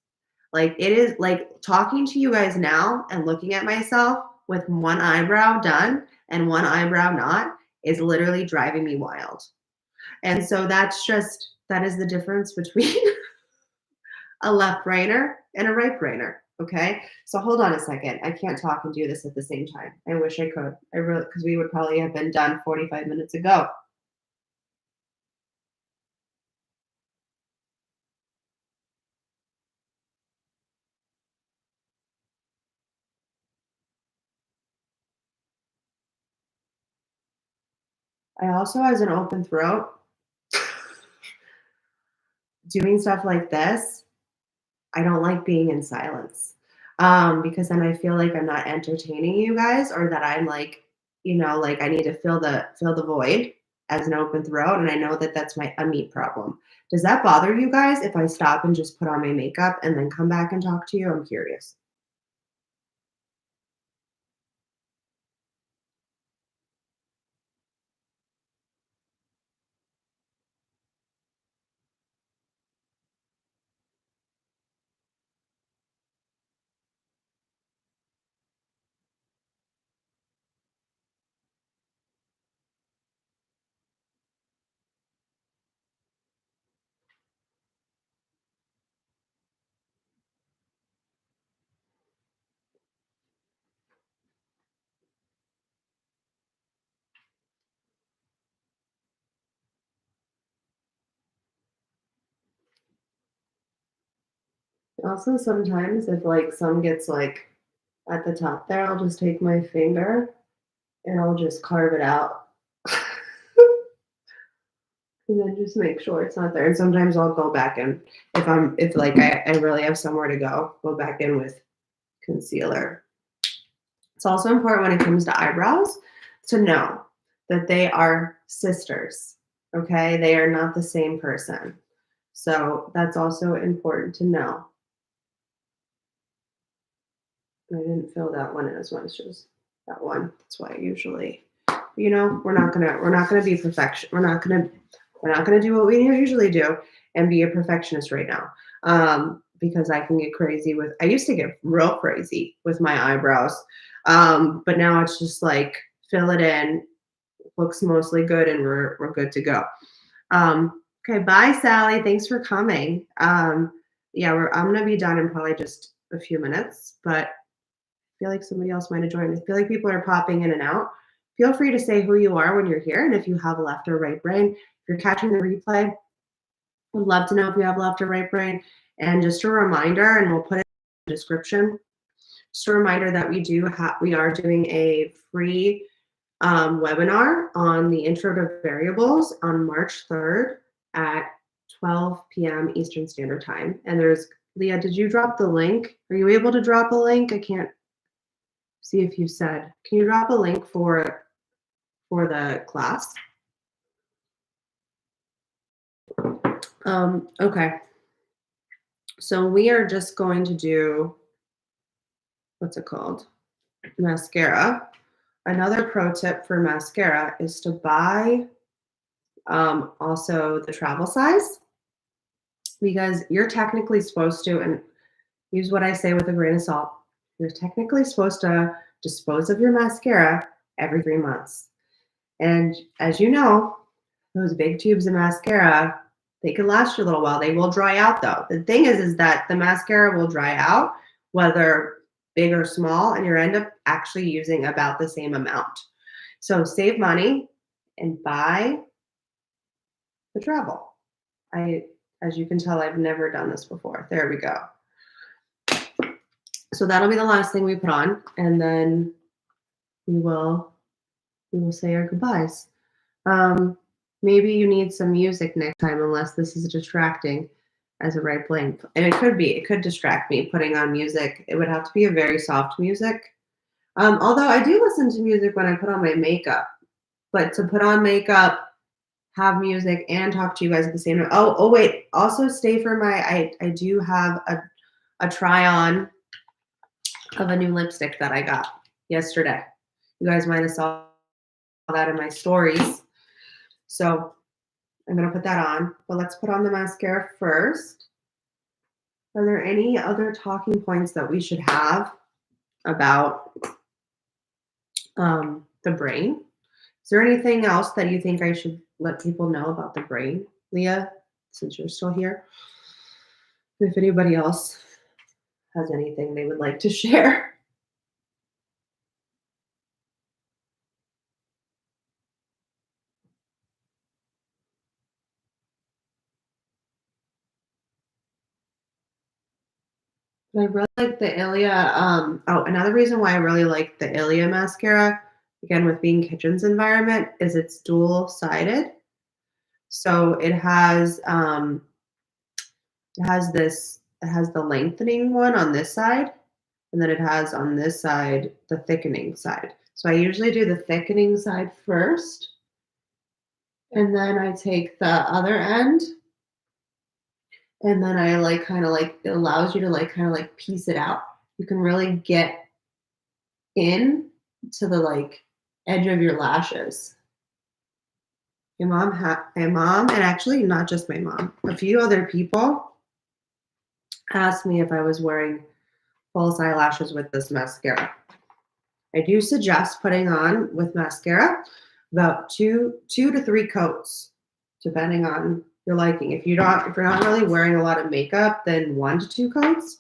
Like it is like talking to you guys now and looking at myself with one eyebrow done and one eyebrow not is literally driving me wild. And so that is the difference between a left brainer and a right brainer. Okay. So hold on a second. I can't talk and do this at the same time. I wish I could. I really, because we would probably have been done 45 minutes ago. I also, as an open throat, doing stuff like this, I don't like being in silence, because then I feel like I'm not entertaining you guys, or that I'm like, like I need to fill the void as an open throat, and I know that that's my a me problem. Does that bother you guys if I stop and just put on my makeup and then come back and talk to you? I'm curious. Also, sometimes if like some gets like at the top there, I'll just take my finger and I'll just carve it out. And then just make sure it's not there. And sometimes I'll go back and if like I really have somewhere to go back in with concealer. It's also important when it comes to eyebrows to know that they are sisters. Okay. They are not the same person. So that's also important to know. I didn't fill that one in as much as that one. That's why I usually, we're not gonna be perfection. We're not gonna do what we usually do and be a perfectionist right now. Because I can get crazy with. I used to get real crazy with my eyebrows, but now it's just like fill it in, looks mostly good, and we're good to go. Okay, bye, Sally. Thanks for coming. Yeah, I'm gonna be done in probably just a few minutes, but feel like somebody else might have joined. I feel like people are popping in and out. Feel free to say who you are when you're here and if you have a left or right brain. If you're catching the replay, would love to know if you have left or right brain. And just a reminder, and we'll put it in the description. Just a reminder that we are doing a free webinar on the intro to variables on March 3rd at 12 p.m. Eastern Standard Time. And there's Leah, did you drop the link? Are you able to drop a link? I can't see if you said. Can you drop a link for the class? Okay. So we are just going to do what's it called? Mascara. Another pro tip for mascara is to buy also the travel size because you're technically supposed to, and use what I say with a grain of salt, you're technically supposed to dispose of your mascara every 3 months. And as you know, those big tubes of mascara, they can last you a little while. They will dry out though. The thing is that the mascara will dry out, whether big or small, and you end up actually using about the same amount. So save money and buy the travel. As you can tell, I've never done this before. There we go. So that'll be the last thing we put on, and then we will say our goodbyes. Maybe you need some music next time, unless this is distracting as a right blank. And it could distract me putting on music. It would have to be a very soft music. Although I do listen to music when I put on my makeup, but to put on makeup, have music, and talk to you guys at the same time. Oh wait. Also stay for I do have a try on of a new lipstick that I got yesterday. You guys might have saw that in my stories. So I'm gonna put that on, but let's put on the mascara first. Are there any other talking points that we should have about the brain? Is there anything else that you think I should let people know about the brain, Leah, since you're still here? If anybody else has anything they would like to share. I really like the Ilia, oh, another reason why I really like the Ilia mascara, again, with being Kitchen's environment, is it's dual-sided. So it has the lengthening one on this side, and then it has on this side the thickening side. So I usually do the thickening side first, and then I take the other end, and then I like kind of like it allows you to like kind of like piece it out. You can really get in to the like edge of your lashes. My mom, and actually not just my mom, a few other people asked me if I was wearing false eyelashes with this mascara. I do suggest putting on with mascara about two to three coats, depending on your liking. If you're not really wearing a lot of makeup, then 1 to 2 coats.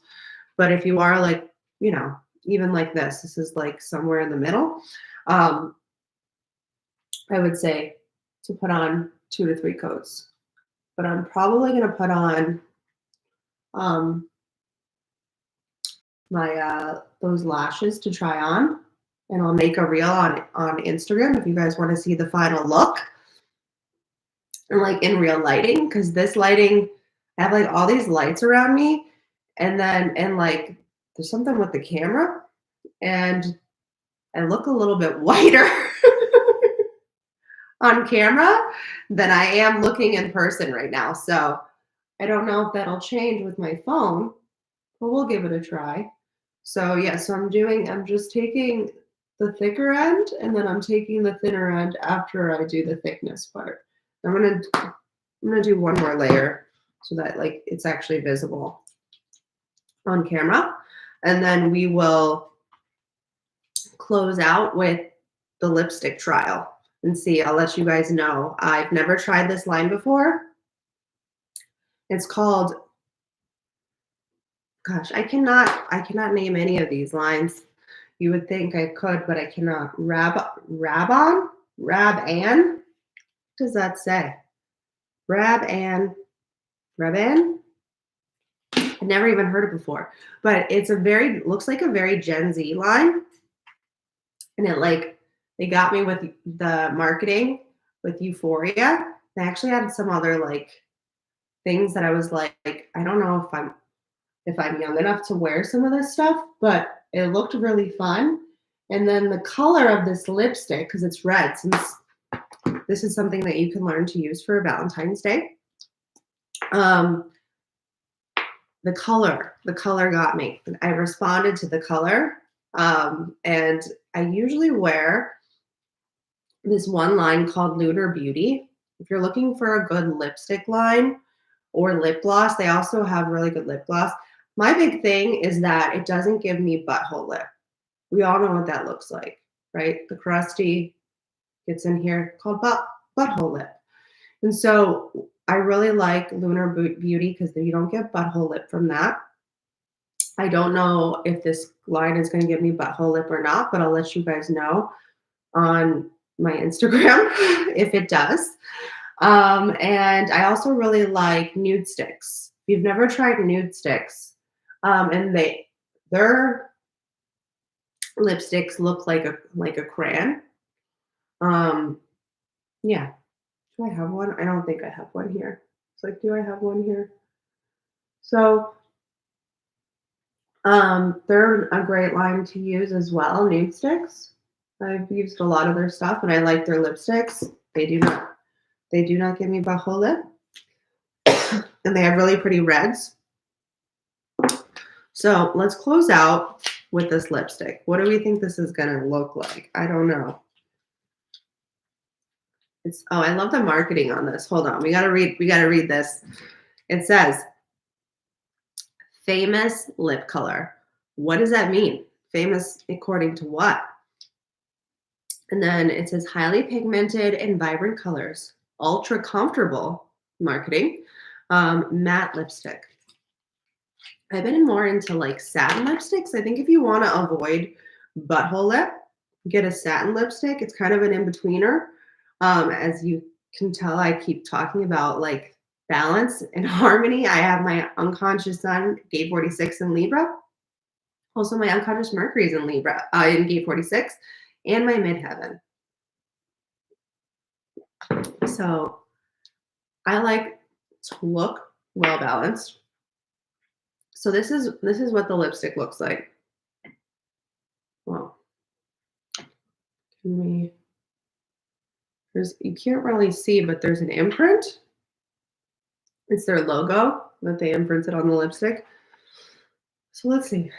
But if you are like, you know, even like this is like somewhere in the middle. Um, I would say to put on 2 to 3 coats. But I'm probably gonna put on um, my those lashes to try on, and I'll make a reel on Instagram if you guys want to see the final look and like in real lighting, because this lighting, I have like all these lights around me, and like there's something with the camera, and I look a little bit whiter on camera than I am looking in person right now. So I don't know if that'll change with my phone, but we'll give it a try. So yeah, I'm just taking the thicker end, and then I'm taking the thinner end after I do the thickness part. I'm gonna do one more layer so that like it's actually visible on camera. And then we will close out with the lipstick trial and see. I'll let you guys know. I've never tried this line before. It's called, gosh, I cannot name any of these lines. You would think I could, but I cannot. Rab-on? Rab-an? What does that say? Rab-an? Rab-an? I've never even heard it before, but looks like a very Gen Z line. And they got me with the marketing with Euphoria. They actually had some other like things that I was like, I don't know if I'm young enough to wear some of this stuff, but it looked really fun. And then the color of this lipstick, because it's red, since this is something that you can learn to use for Valentine's Day. The color got me. I responded to the color. And I usually wear this one line called Lunar Beauty. If you're looking for a good lipstick line or lip gloss, they also have really good lip gloss. My big thing is that it doesn't give me butthole lip. We all know what that looks like, right? The crusty gets in here called butthole lip. And so I really like Lunar Beauty because you don't get butthole lip from that. I don't know if this line is going to give me butthole lip or not, but I'll let you guys know on my Instagram if it does. And I also really like nude sticks. If you've never tried nude sticks, and their lipsticks look like a crayon. Yeah. Do I have one? I don't think I have one here. It's like, do I have one here? So they're a great line to use as well, nude sticks. I've used a lot of their stuff and I like their lipsticks. They do not give me butthole lip. And they have really pretty reds. So let's close out with this lipstick. What do we think this is gonna look like? I don't know. I love the marketing on this. Hold on, we gotta read this. It says, famous lip color. What does that mean? Famous according to what? And then it says highly pigmented and vibrant colors, ultra comfortable marketing, matte lipstick. I've been more into like satin lipsticks. I think if you want to avoid butthole lip, get a satin lipstick. It's kind of an in-betweener. As you can tell, I keep talking about like balance and harmony. I have my unconscious sun, gate 46 in Libra. Also, my unconscious Mercury is in Libra, in gate 46, and my midheaven. So I like to look well balanced. So this is what the lipstick looks like. Well, can we there's you can't really see, but there's an imprint. It's their logo that they imprinted on the lipstick. So let's see.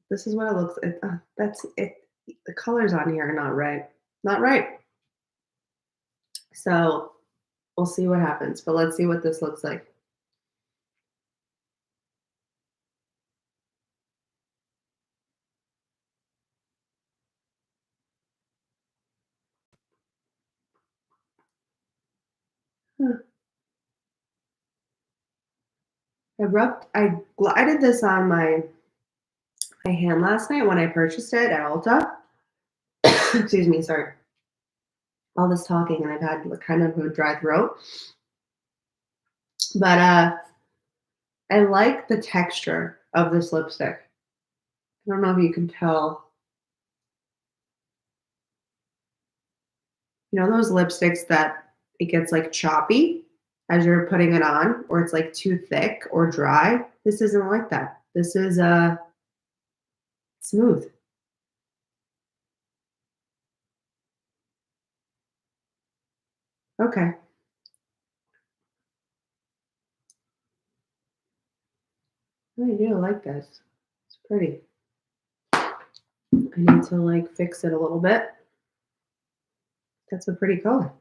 This is what it looks like. That's it. The colors on here are not right. Not right. So we'll see what happens. But let's see what this looks like. Huh. I glided this on my hand last night when I purchased it at Ulta. Excuse me, sorry. All this talking and I've had kind of a dry throat. But I like the texture of this lipstick. I don't know if you can tell. You know those lipsticks that it gets like choppy as you're putting it on, or it's like too thick or dry? This isn't like that. This is smooth. Okay. I do like this. It's pretty. I need to like fix it a little bit. That's a pretty color.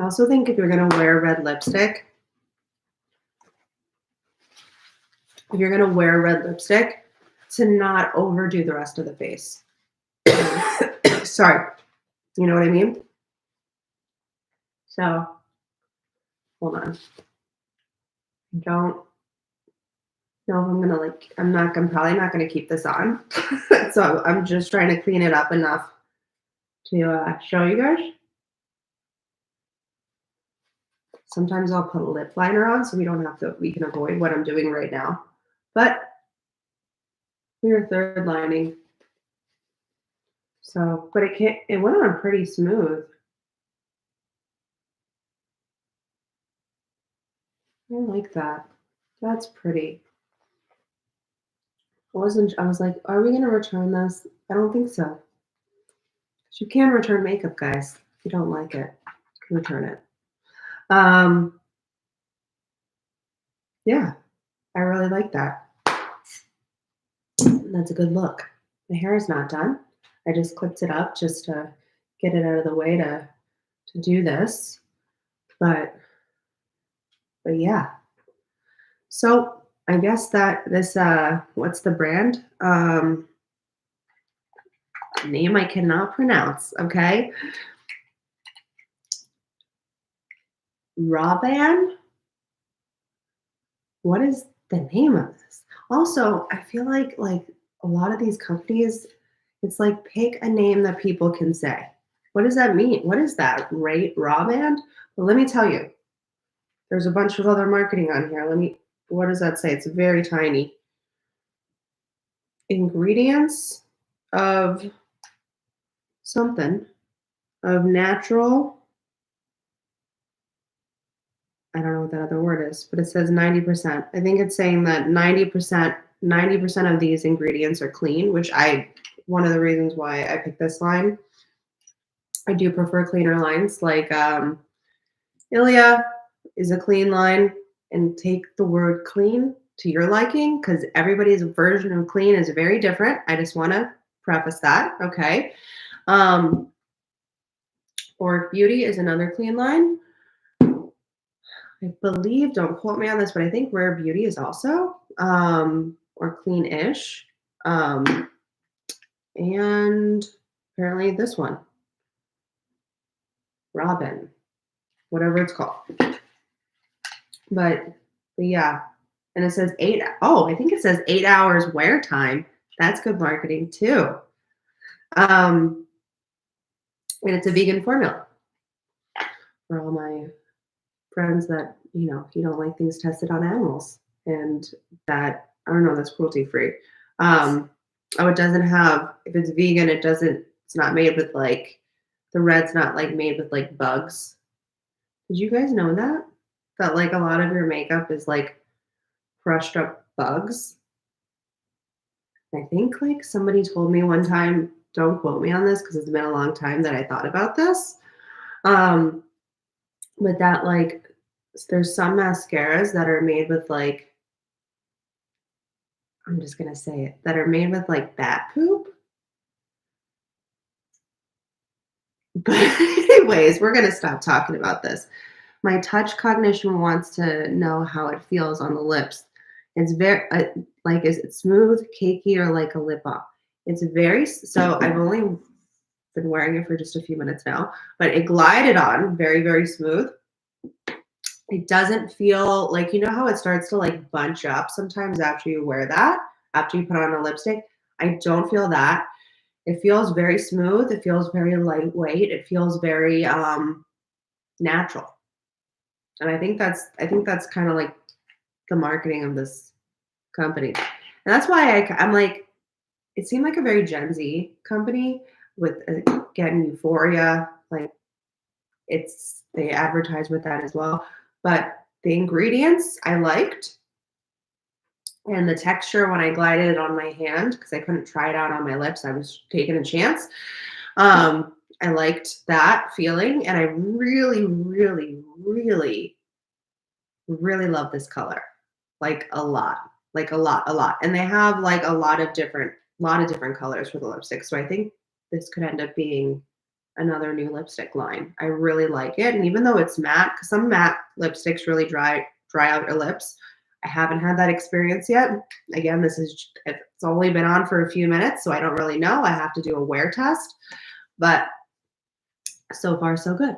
I also think if you're gonna wear red lipstick, to not overdo the rest of the face. Sorry. You know what I mean? So hold on. Don't know if I'm gonna like I'm probably not gonna keep this on. So I'm just trying to clean it up enough to show you guys. Sometimes I'll put a lip liner on so we can avoid what I'm doing right now. But we're third lining. So, but it went on pretty smooth. I like that. That's pretty. I was like, are we gonna return this? I don't think so. You can return makeup, guys. If you don't like it, you can return it. Um, yeah, I really like that. That's a good look. My hair is not done. I just clipped it up just to get it out of the way to do this. But yeah. So I guess that this what's the brand? Name I cannot pronounce, okay? Raban? What is the name of this? Also, I feel like a lot of these companies, it's like pick a name that people can say. What does that mean? What is that? Rate raw band? Well, let me tell you. There's a bunch of other marketing on here. What does that say? It's very tiny. Ingredients of something, of natural, I don't know what that other word is, but it says 90%. I think it's saying that 90% of these ingredients are clean, one of the reasons why I picked this line. I do prefer cleaner lines like Ilia is a clean line, and take the word clean to your liking because everybody's version of clean is very different. I just want to preface that, okay? Or Beauty is another clean line. I believe, don't quote me on this, but I think Rare Beauty is also, or clean-ish. And apparently this one. Robin, whatever it's called. But yeah, and it says I think it says 8 hours wear time. That's good marketing too. Um, and it's a vegan formula for all my friends that, you don't like things tested on animals and that, I don't know, that's cruelty free. Um, oh, it doesn't have, if it's vegan, it's not made with like, the red's not like made with like bugs. Did you guys know that? That like a lot of your makeup is like crushed up bugs? I think like somebody told me one time, don't quote me on this because it's been a long time that I thought about this. Um, but that like there's some mascaras that are made with like, I'm just gonna say it, that are made with like bat poop. But anyways, we're gonna stop talking about this. My touch cognition wants to know how it feels on the lips. It's very like, is it smooth, cakey, or like a lip balm? It's very so. I've only been wearing it for just a few minutes now, but it glided on very, very smooth. It doesn't feel like, how it starts to like bunch up sometimes after you wear that, after you put on a lipstick. I don't feel that. It feels very smooth. It feels very lightweight. It feels very natural. And I think that's kind of like the marketing of this company. And that's why I'm like, it seemed like a very Gen Z company with getting euphoria. Like they advertise with that as well. But the ingredients I liked, and the texture when I glided it on my hand, because I couldn't try it out on my lips. I was taking a chance. I liked that feeling, and I really, really, really, really love this color. Like a lot. Like a lot, a lot. And they have like a lot of different colors for the lipstick. So I think this could end up being another new lipstick line. I really like it. And even though it's matte, because some matte lipsticks really dry out your lips. I haven't had that experience yet. Again, it's only been on for a few minutes, so I don't really know. I have to do a wear test, but so far so good.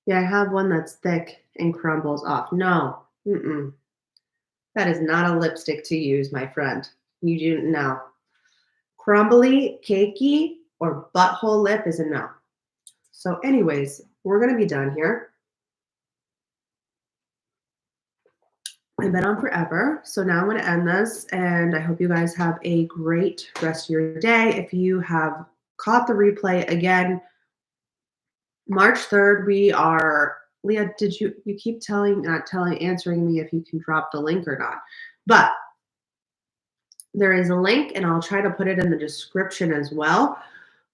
Yeah, I have one that's thick and crumbles off. No, that is not a lipstick to use, my friend. You do no. Crumbly, cakey, or butthole lip is a no. So, anyways, we're gonna be done here. I've been on forever. So now I'm going to end this, and I hope you guys have a great rest of your day. If you have caught the replay again, March 3rd, we are, Leah, you keep answering me if you can drop the link or not. But there is a link, and I'll try to put it in the description as well,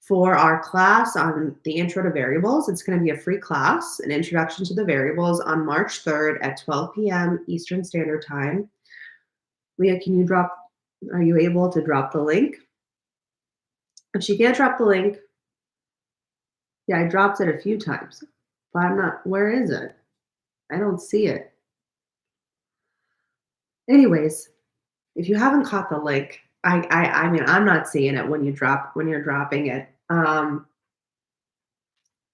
for our class on the intro to variables. It's going to be a free class, an introduction to the variables, on March 3rd at 12 p.m. Eastern Standard Time. Leah, are you able to drop the link? If she can't drop the link, yeah, I dropped it a few times, but where is it? I don't see it. Anyways, if you haven't caught the link, I mean, I'm not seeing it when you're dropping it. I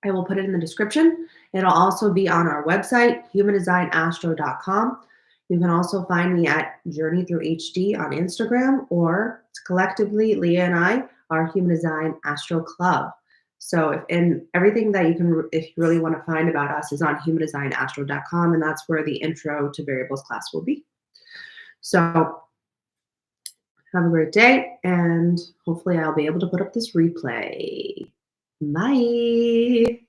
will put it in the description. It'll also be on our website, humandesignastro.com. You can also find me at Journey Through HD on Instagram, or collectively, Leah and I are Human Design Astro Club. So everything that if you really want to find about us, is on humandesignastro.com, and that's where the intro to variables class will be. So have a great day, and hopefully I'll be able to put up this replay. Bye.